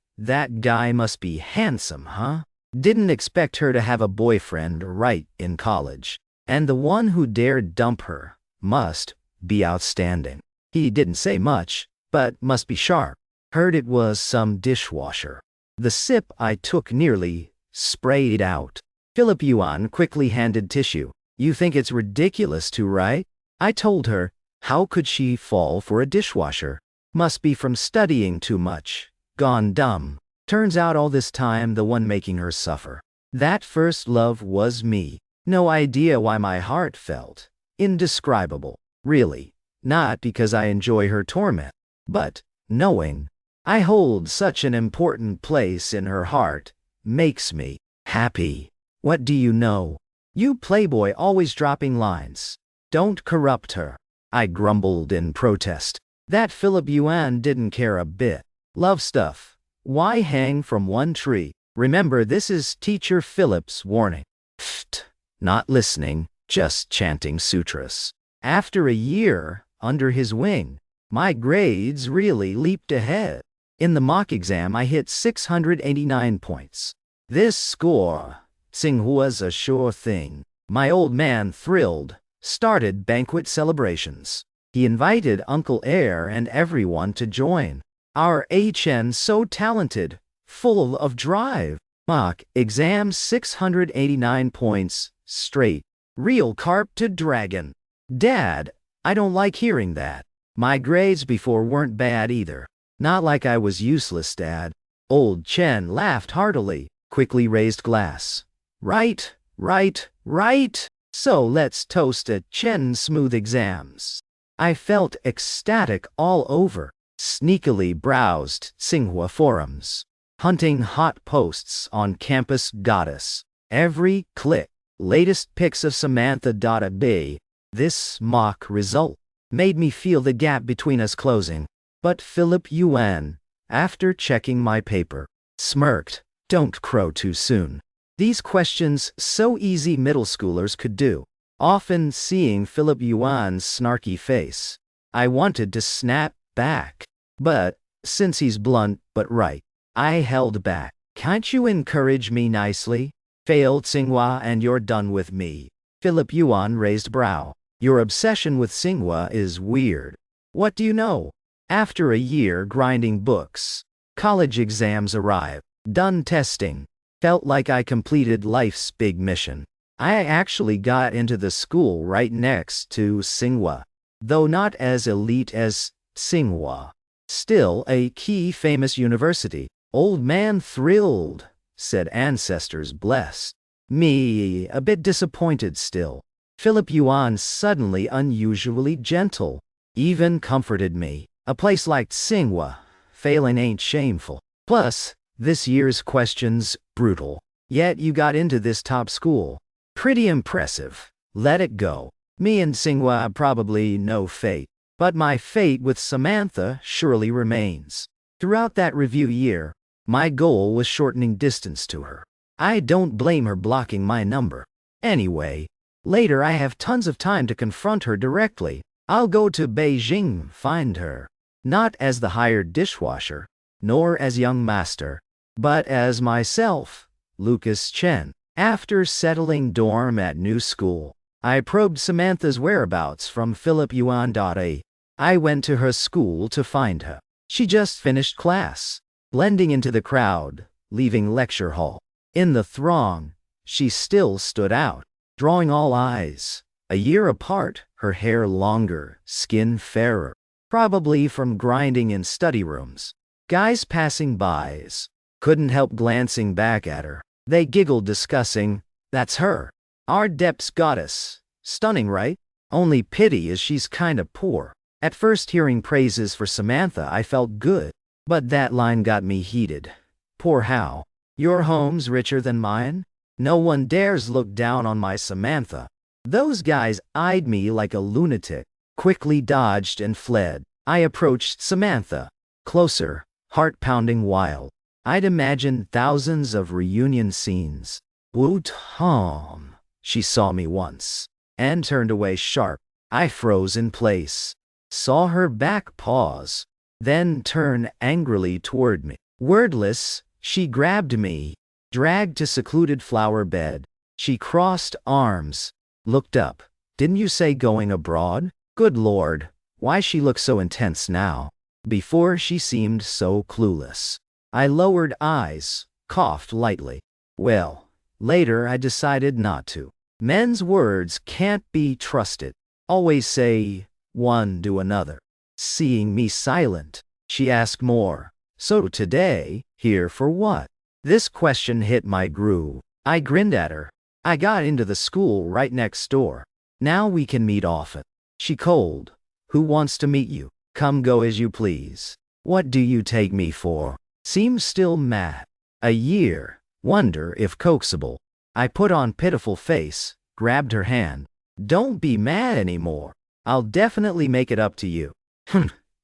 guy must be handsome, huh? Didn't expect her to have a boyfriend right in college. And the one who dared dump her must be outstanding. He didn't say much, but must be sharp. Heard it was some dishwasher. The sip I took nearly sprayed out. Philip Yuan quickly handed tissue. You think it's ridiculous to, right? I told her, how could she fall for a dishwasher? Must be from studying too much. Gone dumb. Turns out all this time the one making her suffer. That first love was me. No idea why my heart felt indescribable. Really, not because I enjoy her torment, but knowing I hold such an important place in her heart makes me happy. What do you know? You playboy always dropping lines. Don't corrupt her. I grumbled in protest. That Philip Yuan didn't care a bit. Love stuff. Why hang from one tree? Remember, this is Teacher Philip's warning. Pfft. Not listening, just chanting sutras. After a year under his wing, My grades really leaped ahead. In the mock exam, I hit 689 points. This score, Tsinghua's a sure thing. My old man, thrilled, started banquet celebrations. He invited Uncle Air and everyone to join. Our HN so talented, full of drive. Mock exam 689 points, straight. Real carp to dragon. Dad, I don't like hearing that. My grades before weren't bad either. Not like I was useless, Dad. Old Chen laughed heartily, quickly raised glass. Right, right, right. So let's toast at Chen's smooth exams. I felt ecstatic all over, sneakily browsed Tsinghua forums, hunting hot posts on campus goddess. Every click, latest pics of Samantha.b. This mock result made me feel the gap between us closing. But Philip Yuan, after checking my paper, smirked. Don't crow too soon. These questions so easy middle schoolers could do. Often seeing Philip Yuan's snarky face, I wanted to snap back. But, since he's blunt but right, I held back. Can't you encourage me nicely? Failed Tsinghua and you're done with me. Philip Yuan raised brow. Your obsession with Tsinghua is weird. What do you know? After a year grinding books, college exams arrived. Done testing. Felt like I completed life's big mission. I actually got into the school right next to Tsinghua, though not as elite as Tsinghua. Still a key famous university. Old man thrilled, said ancestors blessed. Me, a bit disappointed still. Philip Yuan suddenly unusually gentle, even comforted me. A place like Tsinghua, failing ain't shameful. Plus, this year's questions, brutal. Yet you got into this top school. Pretty impressive. Let it go. Me and Tsinghua probably no fate. But my fate with Samantha surely remains. Throughout that review year, my goal was shortening distance to her. I don't blame her blocking my number. Anyway, later I have tons of time to confront her directly. I'll go to Beijing, find her. Not as the hired dishwasher, nor as young master, but as myself, Lucas Chen. After settling dorm at new school, I probed Samantha's whereabouts from Philip Yuan.a. I went to her school to find her. She just finished class, blending into the crowd, leaving lecture hall. In the throng, she still stood out, drawing all eyes. A year apart, her hair longer, skin fairer, probably from grinding in study rooms. Guys passing by couldn't help glancing back at her. They giggled discussing, that's her. Our depths goddess. Stunning, right? Only pity is she's kinda poor. At first hearing praises for Samantha I felt good, but that line got me heated. Poor how? Your home's richer than mine? No one dares look down on my Samantha. Those guys eyed me like a lunatic, quickly dodged and fled. I approached Samantha. Closer, heart-pounding wild. I'd imagined thousands of reunion scenes. Wu Tom. She saw me once, and turned away sharp. I froze in place. Saw her back pause, then turn angrily toward me. Wordless, she grabbed me, dragged to secluded flower bed. She crossed arms, looked up. Didn't you say going abroad? Good Lord, why she look so intense now? Before she seemed so clueless. I lowered eyes, coughed lightly. Well, later I decided not to. Men's words can't be trusted. Always say one to another. Seeing me silent, she asked more. So today, here for what? This question hit my groove. I grinned at her. I got into the school right next door. Now we can meet often. She cold. Who wants to meet you? Come go as you please. What do you take me for? Seems still mad. A year. Wonder if coaxable. I put on pitiful face, grabbed her hand. Don't be mad anymore. I'll definitely make it up to you.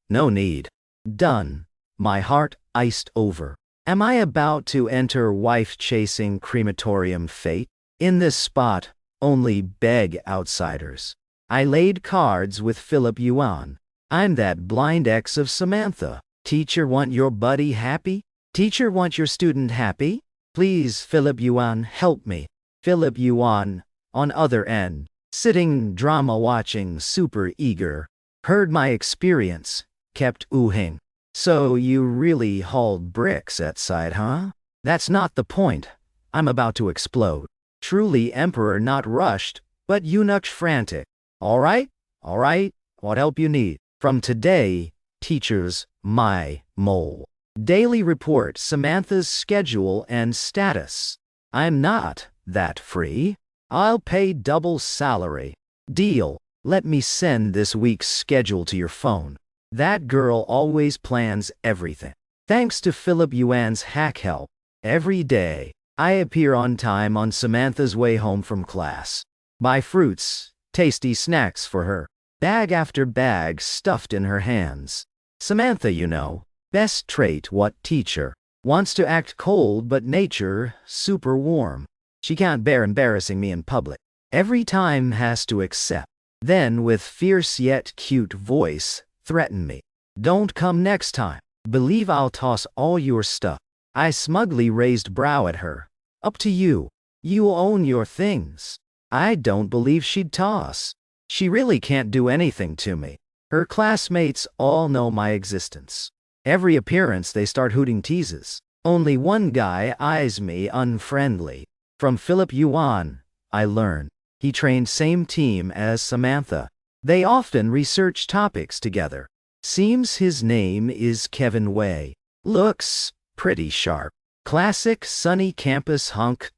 No need. Done. My heart iced over. Am I about to enter wife-chasing crematorium fate? In this spot, only beg outsiders. I laid cards with Philip Yuan. I'm that blind ex of Samantha. Teacher want your buddy happy? Teacher want your student happy? Please, Philip Yuan, help me. Philip Yuan, on other end, sitting drama watching, super eager. Heard my experience, kept oohing. So you really hauled bricks at side, huh? That's not the point. I'm about to explode. Truly emperor not rushed, but eunuch frantic. All right, what help you need? From today, teachers, my mole. Daily report Samantha's schedule and status. I'm not that free. I'll pay double salary. Deal. Let me send this week's schedule to your phone. That girl always plans everything. Thanks to Philip Yuan's hack help, every day, I appear on time on Samantha's way home from class. Buy fruits, tasty snacks for her. Bag after bag stuffed in her hands. Samantha, you know, best trait what teacher. Wants to act cold but nature, super warm. She can't bear embarrassing me in public. Every time has to accept. Then with fierce yet cute voice, threaten me. Don't come next time. Believe I'll toss all your stuff. I smugly raised brow at her. Up to you. You own your things. I don't believe she'd toss. She really can't do anything to me. Her classmates all know my existence. Every appearance they start hooting teases. Only one guy eyes me unfriendly. From Philip Yuan, I learn. He trained same team as Samantha. They often research topics together. Seems his name is Kevin Wei. Looks pretty sharp. Classic sunny campus hunk.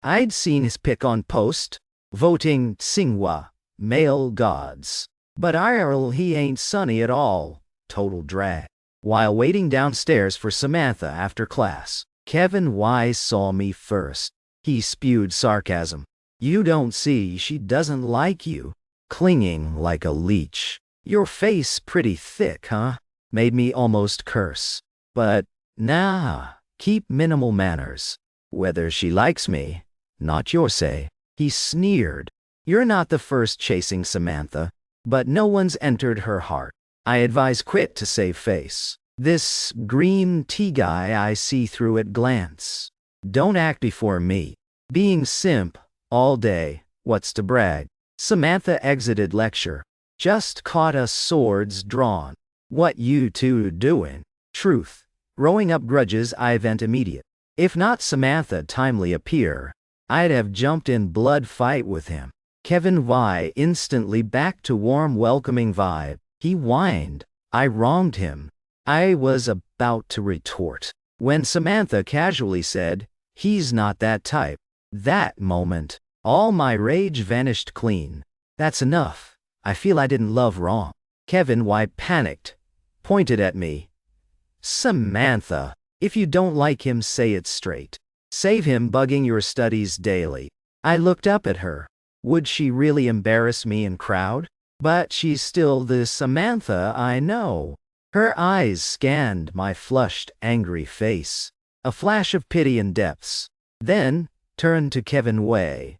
I'd seen his pic on post, voting Tsinghua, male gods. But IRL he ain't sunny at all, total drag. While waiting downstairs for Samantha after class, Kevin Wei saw me first. He spewed sarcasm. You don't see she doesn't like you. Clinging like a leech. Your face pretty thick, huh? Made me almost curse. But, nah, keep minimal manners. Whether she likes me, not your say. He sneered. You're not the first chasing Samantha, but no one's entered her heart. I advise quit to save face. This green tea guy I see through at glance. Don't act before me. Being simp, all day, what's to brag? Samantha exited lecture. Just caught us swords drawn. What you two doing? Truth. Rowing up grudges I vent immediate. If not Samantha timely appear, I'd have jumped in blood fight with him. Kevin Wei instantly back to warm welcoming vibe. He whined. I wronged him. I was about to retort, when Samantha casually said, he's not that type. That moment, all my rage vanished clean. That's enough. I feel I didn't love wrong. Kevin Wei panicked, pointed at me. Samantha, if you don't like him, say it straight. Save him bugging your studies daily. I looked up at her. Would she really embarrass me in crowd? But she's still the Samantha I know. Her eyes scanned my flushed, angry face. A flash of pity and depths. Then, turned to Kevin Wei.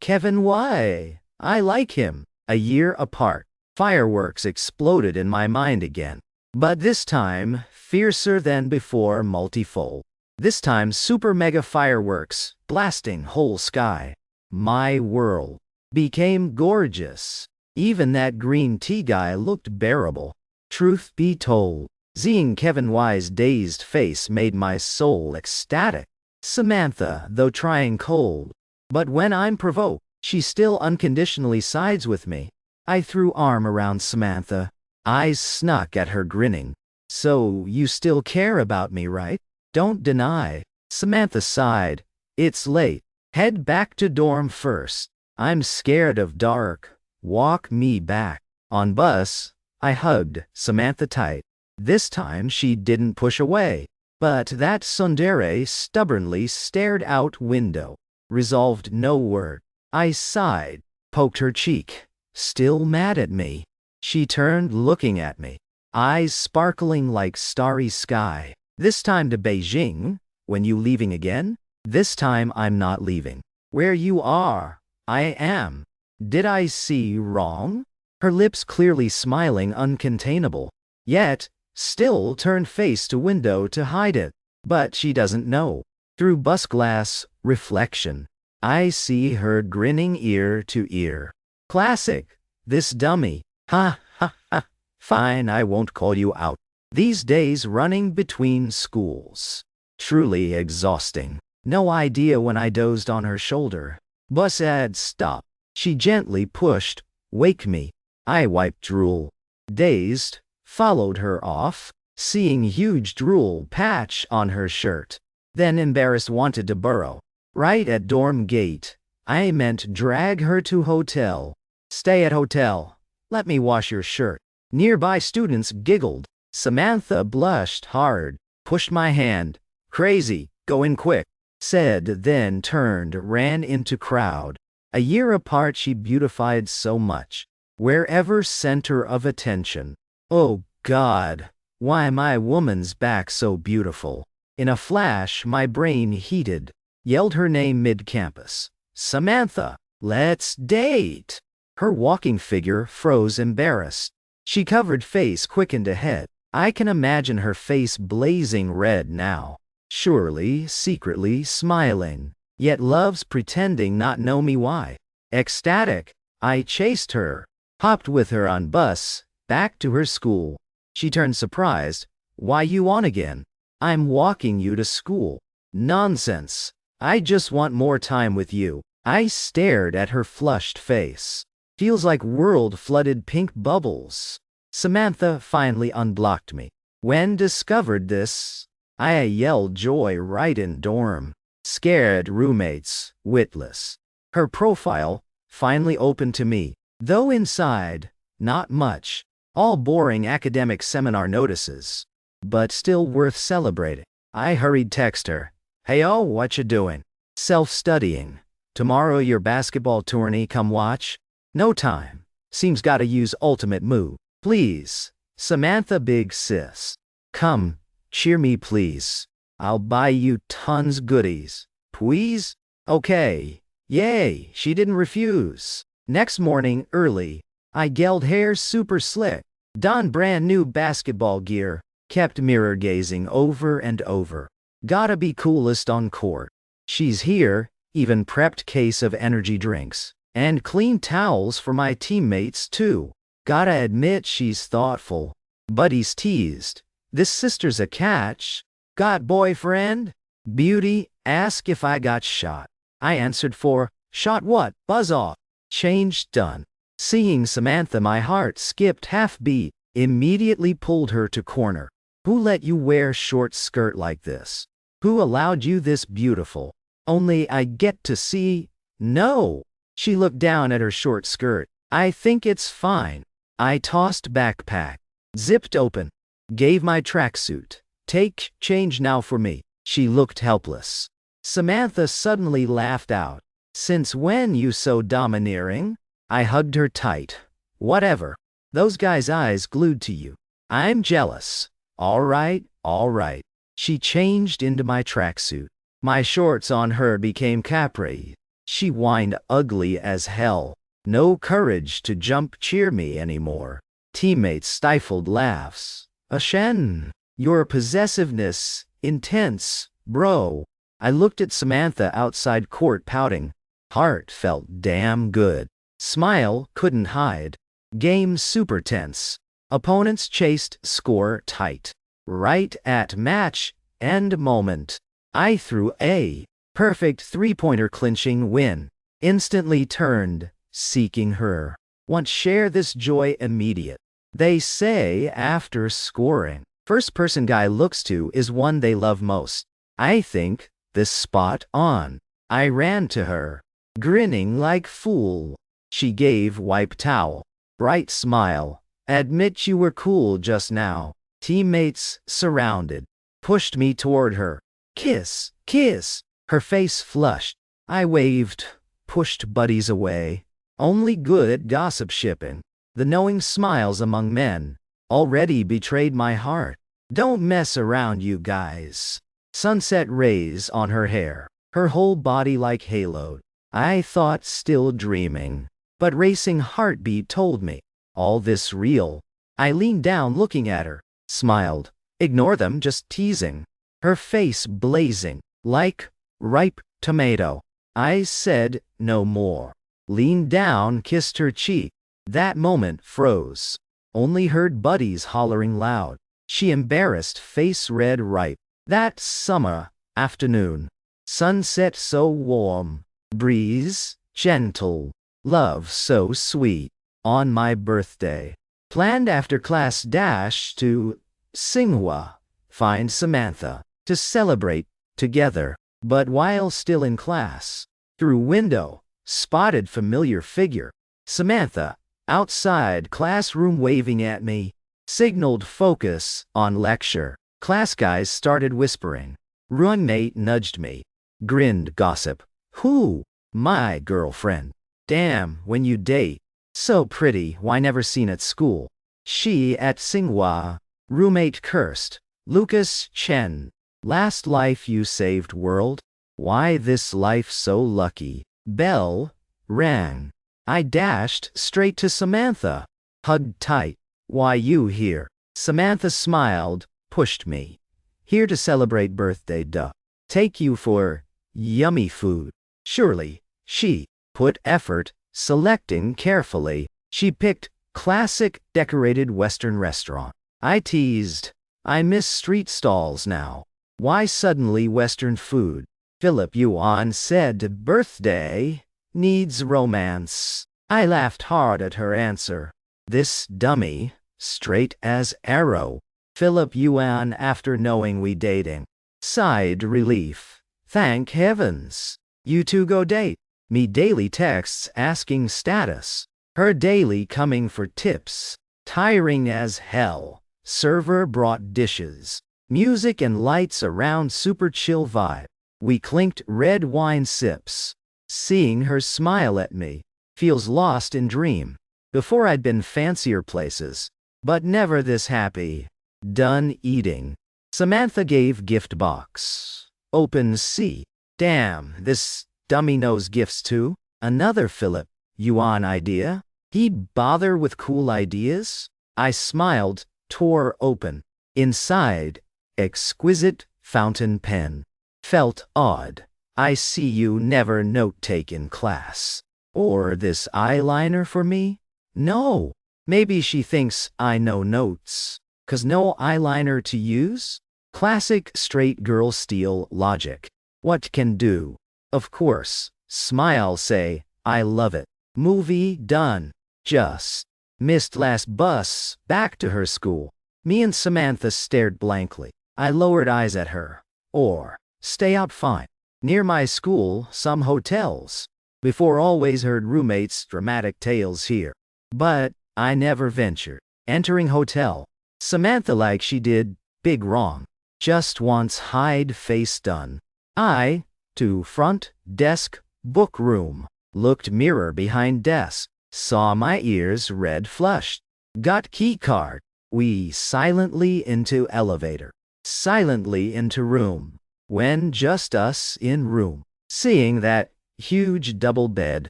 Kevin Wei, I like him. A year apart. Fireworks exploded in my mind again. But this time, fiercer than before multifold. This time super mega fireworks, blasting whole sky. My world became gorgeous. Even that green tea guy looked bearable. Truth be told, seeing Kevin Wei's dazed face made my soul ecstatic. Samantha, though trying cold. But when I'm provoked, she still unconditionally sides with me. I threw arm around Samantha. Eyes snuck at her grinning. So you still care about me, right? Don't deny. Samantha sighed. It's late. Head back to dorm first. I'm scared of dark. Walk me back. On bus, I hugged Samantha tight. This time she didn't push away. But that tsundere stubbornly stared out window. Resolved no word. I sighed, poked her cheek. Still mad at me. She turned looking at me. Eyes sparkling like starry sky. This time to Beijing? When you leaving again? This time I'm not leaving. Where you are, I am. Did I see wrong? her lips clearly smiling uncontainable, yet still turned face to window to hide it. But she doesn't know. Through bus glass reflection, I see her grinning ear to ear. Classic. This dummy. Ha ha ha. Fine, I won't call you out. These days running between schools. Truly exhausting. No idea when I dozed on her shoulder. Bus had stopped. She gently pushed, "Wake me." I wiped drool. Dazed, followed her off, seeing huge drool patch on her shirt. Then embarrassed wanted to burrow. Right at dorm gate. I meant drag her to hotel. Stay at hotel. Let me wash your shirt. Nearby students giggled. Samantha blushed hard, pushed my hand. Crazy, go in quick, said, then turned, ran into crowd. A year apart she beautified so much. Wherever center of attention. Oh God, why my woman's back so beautiful? In a flash my brain heated. Yelled her name mid-campus. Samantha, let's date. Her walking figure froze embarrassed. She covered face quickened ahead. I can imagine her face blazing red now. Surely, secretly smiling. Yet loves pretending not know me why. Ecstatic, I chased her. Hopped with her on bus, back to her school. She turned surprised. Why you on again? I'm walking you to school. Nonsense. I just want more time with you. I stared at her flushed face. Feels like world-flooded pink bubbles. Samantha finally unblocked me. When discovered this, I yelled joy right in dorm. Scared roommates, witless. Her profile finally opened to me. Though inside, not much. All boring academic seminar notices. But still worth celebrating. I hurried text her. Hey-oh, what you doing? Self-studying. Tomorrow your basketball tourney, come watch? No time. Seems gotta use ultimate move. Please. Samantha big sis. Come, cheer me please. I'll buy you tons goodies. Please? Okay. Yay, she didn't refuse. Next morning, early, I gelled hair super slick. Donned brand new basketball gear. Kept mirror gazing over and over. Gotta be coolest on court. She's here, even prepped case of energy drinks. And clean towels for my teammates too. Gotta admit she's thoughtful. Buddies teased. This sister's a catch. Got boyfriend? Beauty, ask if I got shot. I answered for, shot what? Buzz off. Changed done. Seeing Samantha my heart skipped half beat. Immediately pulled her to corner. Who let you wear short skirt like this? Who allowed you this beautiful? Only I get to see? No. She looked down at her short skirt. I think it's fine. I tossed backpack. Zipped open. Gave my tracksuit. Take change now for me. She looked helpless. Samantha suddenly laughed out. Since when you so domineering? I hugged her tight. Whatever. Those guys' eyes glued to you. I'm jealous. All right, all right. She changed into my tracksuit. My shorts on her became capri. She whined ugly as hell. No courage to jump cheer me anymore. Teammates stifled laughs. Ashen. Your possessiveness, intense, bro. I looked at Samantha outside court pouting. Heart felt damn good. Smile couldn't hide. Game super tense. Opponents chased score tight. Right at match end moment. I threw a perfect three-pointer clinching win. Instantly turned, seeking her. Want share this joy immediate. They say after scoring, first-person guy looks to is one they love most. I think this spot on. I ran to her, grinning like fool. She gave wipe towel. Bright smile. Admit you were cool just now. Teammates surrounded. Pushed me toward her. Kiss, kiss. Her face flushed. I waved. Pushed buddies away. Only good at gossip shipping. The knowing smiles among men. Already betrayed my heart. Don't mess around you guys. Sunset rays on her hair. Her whole body like haloed. I thought still dreaming. But racing heartbeat told me. All this real? I leaned down looking at her, smiled. Ignore them, just teasing. Her face blazing, like ripe tomato. I said no more. Leaned down, kissed her cheek. That moment froze. Only heard buddies hollering loud. She embarrassed, face red ripe. That summer afternoon. Sunset so warm. Breeze gentle. Love so sweet. On my birthday. Planned after class dash to Singhua. Find Samantha. To celebrate together. But while still in class. Through window. Spotted familiar figure. Samantha. Outside classroom waving at me. Signaled focus on lecture. Class guys started whispering. Roommate nudged me. Grinned gossip. Who? My girlfriend. Damn, when you date. So pretty, why never seen at school? She at Singhua. Roommate cursed. Lucas Chen. Last life you saved world? Why this life so lucky? Bell rang. I dashed straight to Samantha. Hugged tight. Why you here? Samantha smiled, pushed me. Here to celebrate birthday duh. Take you for yummy food. Surely, she put effort, selecting carefully. She picked classic decorated Western restaurant. I teased. I miss street stalls now. Why suddenly Western food? Philip Yuan said birthday needs romance. I laughed hard at her answer. This dummy, straight as arrow. Philip Yuan after knowing we dating. Sighed relief. Thank heavens. You two go date. Me daily texts asking status. Her daily coming for tips. Tiring as hell. Server brought dishes. Music and lights around super chill vibe. We clinked red wine sips. Seeing her smile at me. Feels lost in dream. Before I'd been fancier places. But never this happy. Done eating. Samantha gave gift box. Open C. Damn, this dummy knows gifts too. Another Philip Yuan idea? He'd bother with cool ideas? I smiled, tore open. Inside, exquisite fountain pen. Felt odd. I see you never note-take in class. Or this eyeliner for me? No. Maybe she thinks I know notes. 'Cause no eyeliner to use? Classic straight girl steel logic. What can do? Of course. Smile say, I love it. Movie done. Just missed last bus back to her school. Me and Samantha stared blankly. I lowered eyes at her. Or, stay out fine. Near my school, some hotels. Before always heard roommates' dramatic tales here. But, I never ventured. Entering hotel. Samantha like she did, big wrong. Just wants hide face done. I, to front, desk, book room. Looked mirror behind desk. Saw my ears red flushed. Got key card. We silently into elevator. Silently into room. When just us in room. Seeing that huge double bed.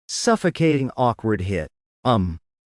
Suffocating awkward hit.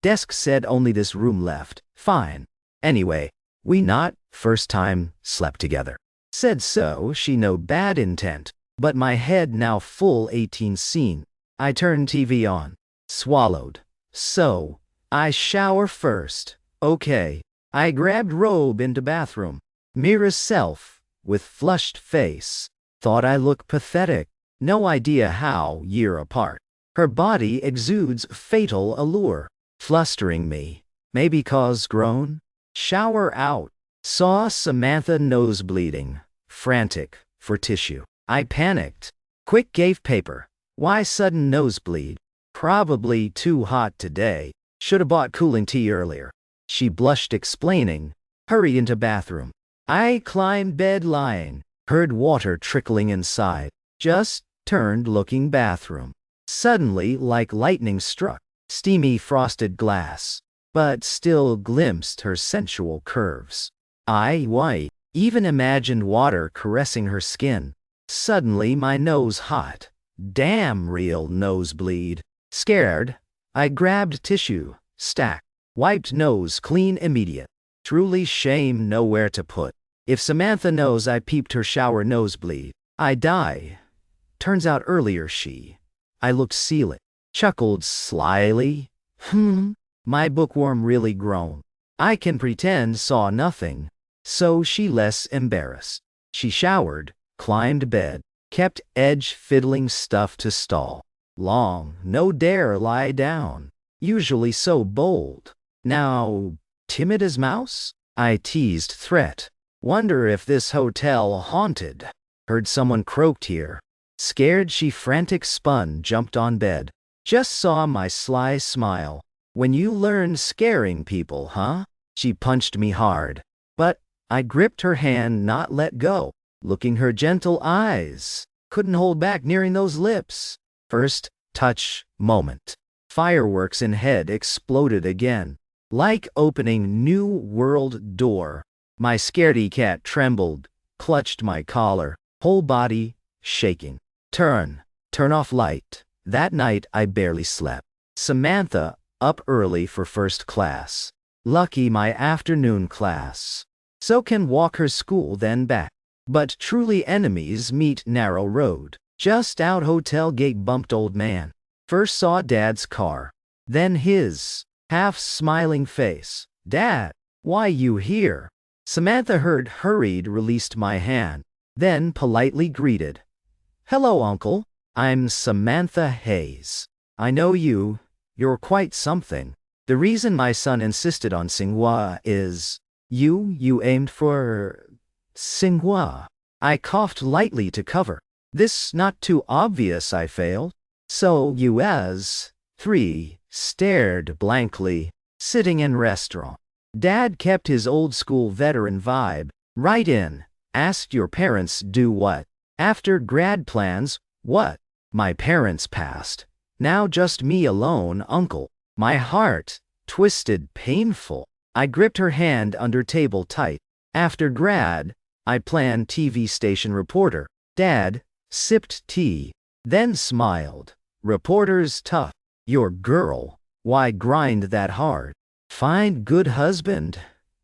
Desk said only this room left. Fine. Anyway, we not, first time, slept together. Said so, she no bad intent. But my head now full 18 scene. I turned TV on. Swallowed. So, I shower first. Okay. I grabbed robe into bathroom. Mirror self, with flushed face. Thought I looked pathetic. No idea how, year apart. Her body exudes fatal allure. Flustering me. Maybe cause groan? Shower out. Saw Samantha nose bleeding. Frantic. For tissue. I panicked. Quick gave paper. Why sudden nosebleed? Probably too hot today. Shoulda bought cooling tea earlier. She blushed explaining. Hurried into bathroom. I climbed bed lying. Heard water trickling inside. Just turned looking bathroom. Suddenly like lightning struck. Steamy frosted glass. But still glimpsed her sensual curves. I white. Even imagined water caressing her skin. Suddenly my nose hot. Damn real nosebleed. Scared, I grabbed tissue, stack. Wiped nose clean immediate. Truly shame nowhere to put. If Samantha knows I peeped her shower nosebleed, I die. Turns out earlier I looked seal it. Chuckled slyly. My bookworm really grown. I can pretend saw nothing. So she less embarrassed. She showered, climbed bed, kept edge fiddling stuff to stall. Long, no dare lie down. Usually so bold. Now, timid as mouse? I teased threat. Wonder if this hotel haunted. Heard someone croaked here. Scared she frantic spun, jumped on bed. Just saw my sly smile. When you learn scaring people, huh? She punched me hard. But I gripped her hand, not let go. Looking her gentle eyes. Couldn't hold back nearing those lips. First touch moment. Fireworks in head exploded again. Like opening new world door. My scaredy cat trembled, clutched my collar, whole body shaking. Turn off light. That night I barely slept. Samantha, up early for first class. Lucky my afternoon class. So can walk her school then back. But truly enemies meet narrow road. Just out hotel gate bumped old man. First saw Dad's car. Then his, half smiling face. Dad, why you here? Samantha heard hurried released my hand. Then politely greeted. Hello Uncle, I'm Samantha Hayes. I know you're quite something. The reason my son insisted on manhwa is, you aimed for manhwa. I coughed lightly to cover. This not too obvious I failed. So you as, 3, stared blankly, sitting in restaurant. Dad kept his old school veteran vibe, right in, asked your parents do what? After grad plans, what? My parents passed. Now just me alone, Uncle. My heart, twisted painful. I gripped her hand under table tight. After grad, I planned TV station reporter. Dad sipped tea, then smiled. Reporters tough. Your girl, why grind that hard? Find good husband.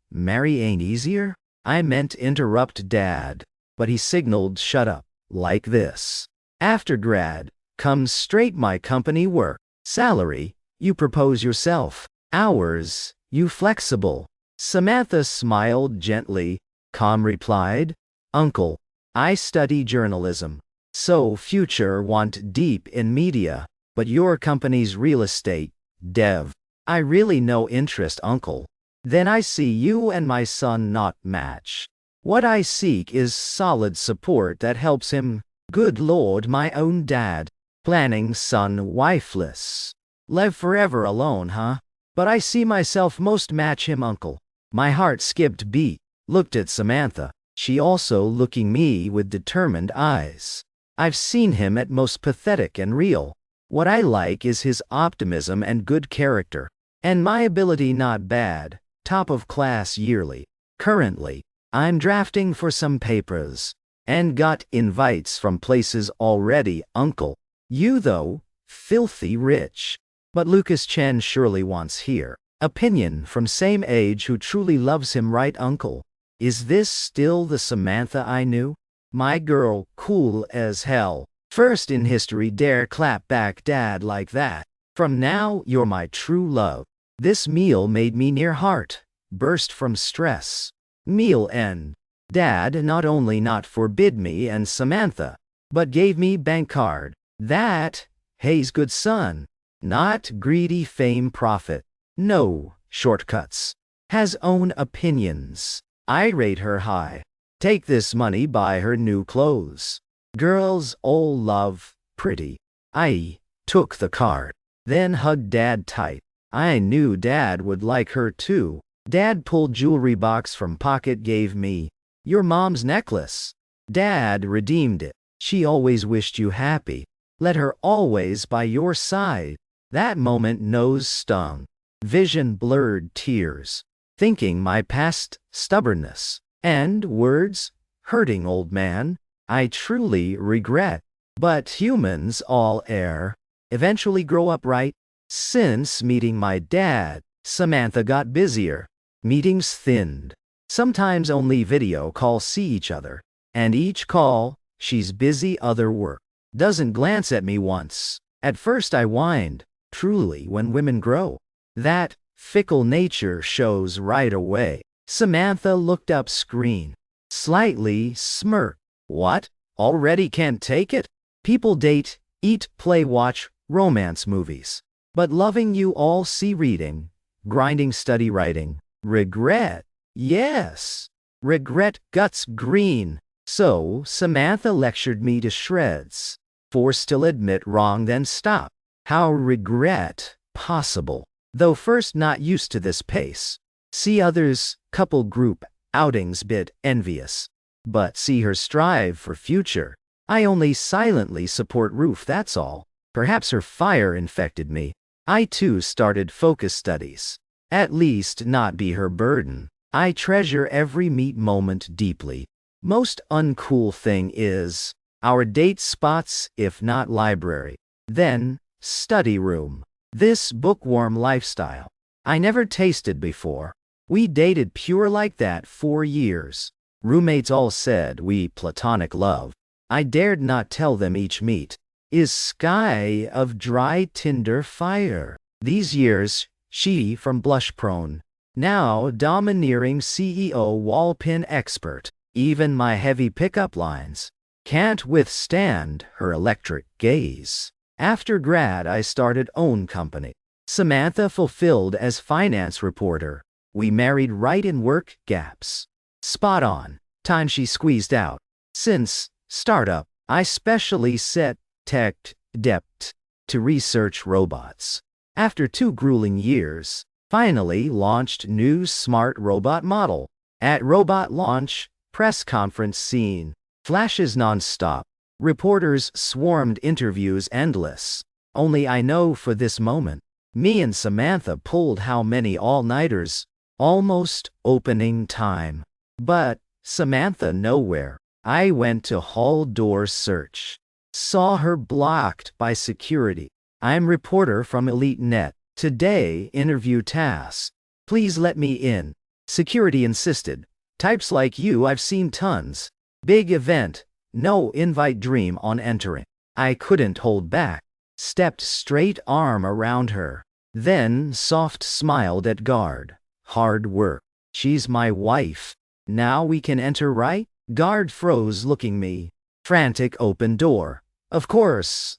Marry ain't easier? I meant interrupt Dad, but he signaled shut up, like this. After grad, comes straight my company work. Salary, you propose yourself. Hours, you flexible. Samantha smiled gently, calm replied, Uncle, I study journalism. So future want deep in media, but your company's real estate, dev. I really no interest, Uncle. Then I see you and my son not match. What I seek is solid support that helps him. Good Lord, my own dad. Planning son wifeless. Live forever alone, huh? But I see myself most match him, Uncle. My heart skipped beat, looked at Samantha. She also looking me with determined eyes. I've seen him at most pathetic and real. What I like is his optimism and good character. And my ability not bad, top of class yearly. Currently, I'm drafting for some papers. And got invites from places already, Uncle. You though, filthy rich. But Lucas Chen surely wants here. Opinion from same age who truly loves him, right, Uncle? Is this still the Samantha I knew? My girl, cool as hell. First in history dare clap back Dad like that. From now, you're my true love. This meal made me near heart. Burst from stress. Meal end. Dad not only not forbid me and Samantha, but gave me bank card. That, Hayes good son. Not greedy fame profit. No shortcuts. Has own opinions. I rate her high. Take this money, buy her new clothes. Girls all love pretty. I took the card. Then hugged Dad tight. I knew Dad would like her too. Dad pulled jewelry box from pocket, gave me. Your mom's necklace. Dad redeemed it. She always wished you happy. Let her always by your side. That moment nose stung. Vision blurred, tears. Thinking my past stubbornness. And words, hurting old man. I truly regret. But humans all err. Eventually grow up, right? Since meeting my dad, Samantha got busier. Meetings thinned. Sometimes only video calls see each other. And each call, she's busy other work. Doesn't glance at me once. At first I whined. Truly, when women grow, that fickle nature shows right away. Samantha looked up screen. Slightly smirked. What? Already can't take it? People date, eat, play, watch romance movies. But loving you all see reading, grinding, study, writing. Regret. Yes. Regret guts green. So, Samantha lectured me to shreds. Forced to admit wrong then stop. How regret possible? Though first not used to this pace. See others, couple group, outings bit envious. But see her strive for future. I only silently support Roof, that's all. Perhaps her fire infected me. I too started focus studies. At least not be her burden. I treasure every meet moment deeply. Most uncool thing is our date spots, if not library. Then, study room. This bookworm lifestyle. I never tasted before. We dated pure like that 4 years. Roommates all said we platonic love. I dared not tell them each meet is sky of dry tinder fire. These years, she from blush prone, now domineering CEO wall pin expert. Even my heavy pickup lines can't withstand her electric gaze. After grad I started own company. Samantha fulfilled as finance reporter. We married right in work gaps. Spot on. Time she squeezed out. Since startup, I specially set tech depth to research robots. After 2 grueling years, finally launched new smart robot model. At robot launch, press conference scene, flashes non-stop. Reporters swarmed, interviews endless. Only I know for this moment, me and Samantha pulled how many all-nighters, almost opening time. But Samantha nowhere. I went to hall door search. Saw her blocked by security. I'm reporter from Elite Net. Today, interview task. Please let me in. Security insisted. Types like you I've seen tons. Big event. No invite, dream on entering. I couldn't hold back. Stepped straight, arm around her. Then soft smiled at guard. Hard work. She's my wife. Now we can enter, right? Guard froze, looking me. Frantic, open door. Of course,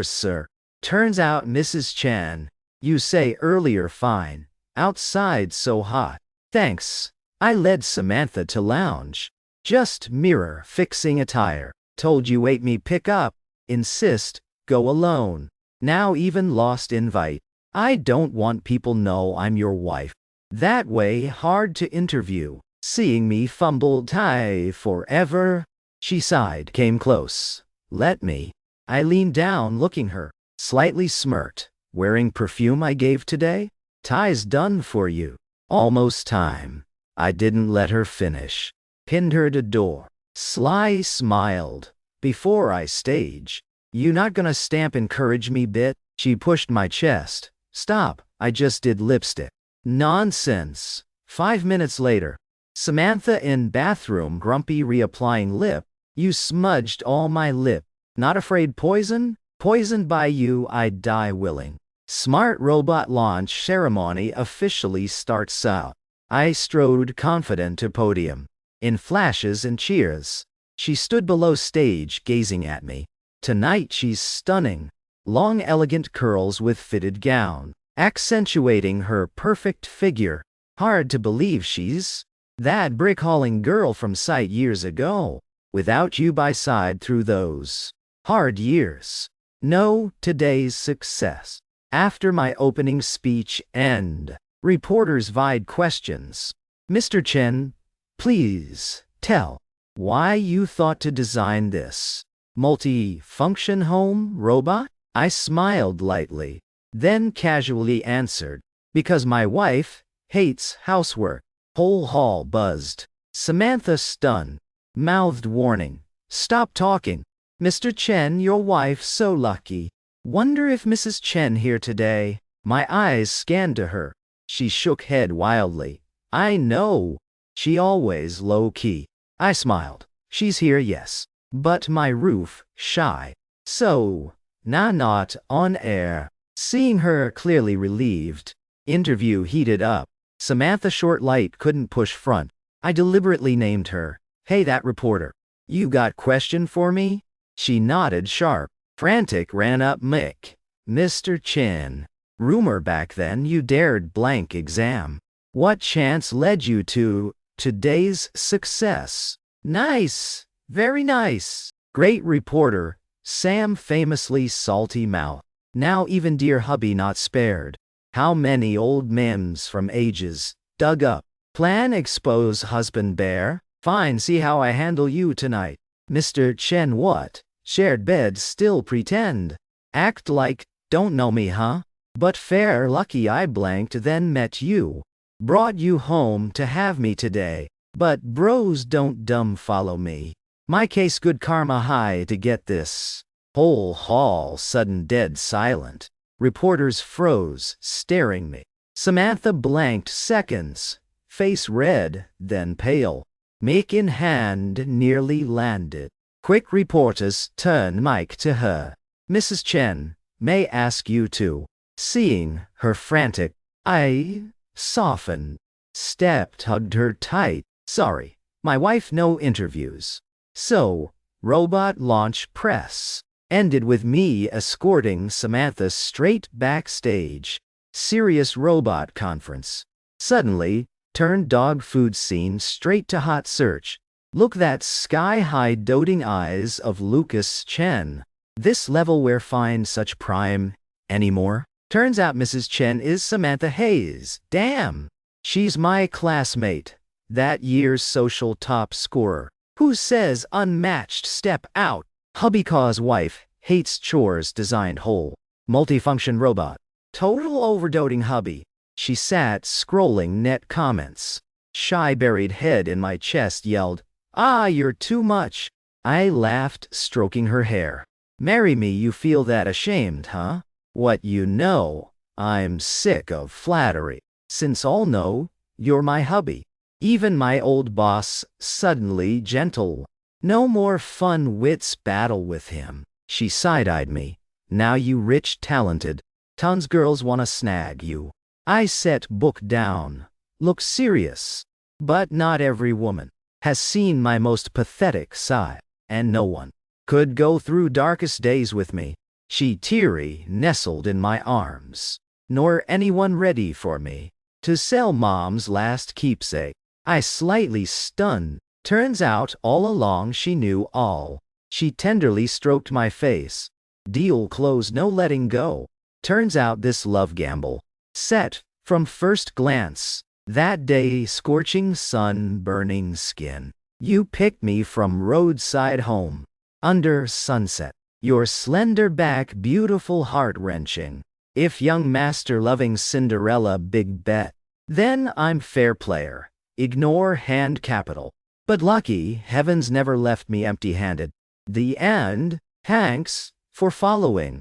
sir. Turns out Mrs. Chen. You say earlier fine. Outside so hot. Thanks. I led Samantha to lounge. Just mirror fixing attire. Told you wait me pick up. Insist, go alone. Now even lost invite. I don't want people know I'm your wife. That way hard to interview. Seeing me fumble tie forever. She sighed, came close. Let me. I leaned down, looking her. Slightly smirked. Wearing perfume I gave today? Tie's done for you. Almost time. I didn't let her finish. Pinned her to door. Sly smiled. Before I stage. You not gonna stamp encourage me bit? She pushed my chest. Stop, I just did lipstick. Nonsense. 5 minutes later. Samantha in bathroom, grumpy, reapplying lip. You smudged all my lip. Not afraid poison? Poisoned by you I'd die willing. Smart robot launch ceremony officially starts out. I strode confident to podium. In flashes and cheers. She stood below stage gazing at me. Tonight she's stunning. Long elegant curls with fitted gown, accentuating her perfect figure. Hard to believe she's that brick-hauling girl from sight years ago. Without you by side through those hard years. No, today's success. After my opening speech end, reporters vied questions. Mr. Chen, please tell why you thought to design this multi-function home robot? I smiled lightly, then casually answered, because my wife hates housework. Whole hall buzzed. Samantha stunned, mouthed warning. Stop talking. Mr. Chen, your wife so lucky. Wonder if Mrs. Chen here today. My eyes scanned to her. She shook head wildly. I know. She always low-key. I smiled. She's here, yes. But my roof, shy. So, not on air. Seeing her clearly relieved. Interview heated up. Samantha Shortlight couldn't push front. I deliberately named her. Hey, that reporter. You got question for me? She nodded sharp. Frantic ran up Mick. Mr. Chen. Rumor back then you dared blank exam. What chance led you to today's success? Nice. Very nice. Great reporter. Sam famously salty mouth. Now even dear hubby not spared. How many old memes from ages dug up. Plan expose husband bear. Fine, see how I handle you tonight. Mr. Chen what? Shared bed still pretend. Act like, don't know me huh? But fair lucky I blanked then met you. Brought you home to have me today. But bros don't dumb follow me. My case good karma high to get this. Whole hall sudden dead silent. Reporters froze, staring me. Samantha blanked seconds. Face red, then pale. Mic in hand nearly landed. Quick reporters turn mic to her. Mrs. Chen, may ask you to. Seeing her frantic, I softened. Stepped, hugged her tight. Sorry, my wife no interviews. So, robot launch press. Ended with me escorting Samantha straight backstage. Serious robot conference. Suddenly, turned dog food scene straight to hot search. Look that sky-high doting eyes of Lucas Chen. This level where find such prime anymore? Turns out Mrs. Chen is Samantha Hayes. Damn! She's my classmate. That year's social top scorer. Who says unmatched step out? Hubbycaw's wife, hates chores designed whole. Multifunction robot. Total overdoting hubby. She sat scrolling net comments. Shy buried head in my chest yelled, ah, you're too much. I laughed, stroking her hair. Marry me you feel that ashamed, huh? What you know, I'm sick of flattery. Since all know, you're my hubby. Even my old boss, suddenly gentle. No more fun wits battle with him. She side-eyed me. Now you rich talented. Tons girls wanna snag you. I set book down. Look serious. But not every woman has seen my most pathetic side. And no one could go through darkest days with me. She teary nestled in my arms. Nor anyone ready for me. To sell mom's last keepsake. I slightly stunned. Turns out all along she knew all. She tenderly stroked my face. Deal closed, no letting go. Turns out this love gamble. Set, from first glance. That day scorching sun, burning skin. You picked me from roadside home. Under sunset. Your slender back beautiful heart-wrenching. If young master loving Cinderella big bet. Then I'm fair player. Ignore hand capital. But lucky, heavens never left me empty-handed. The end, thanks for following.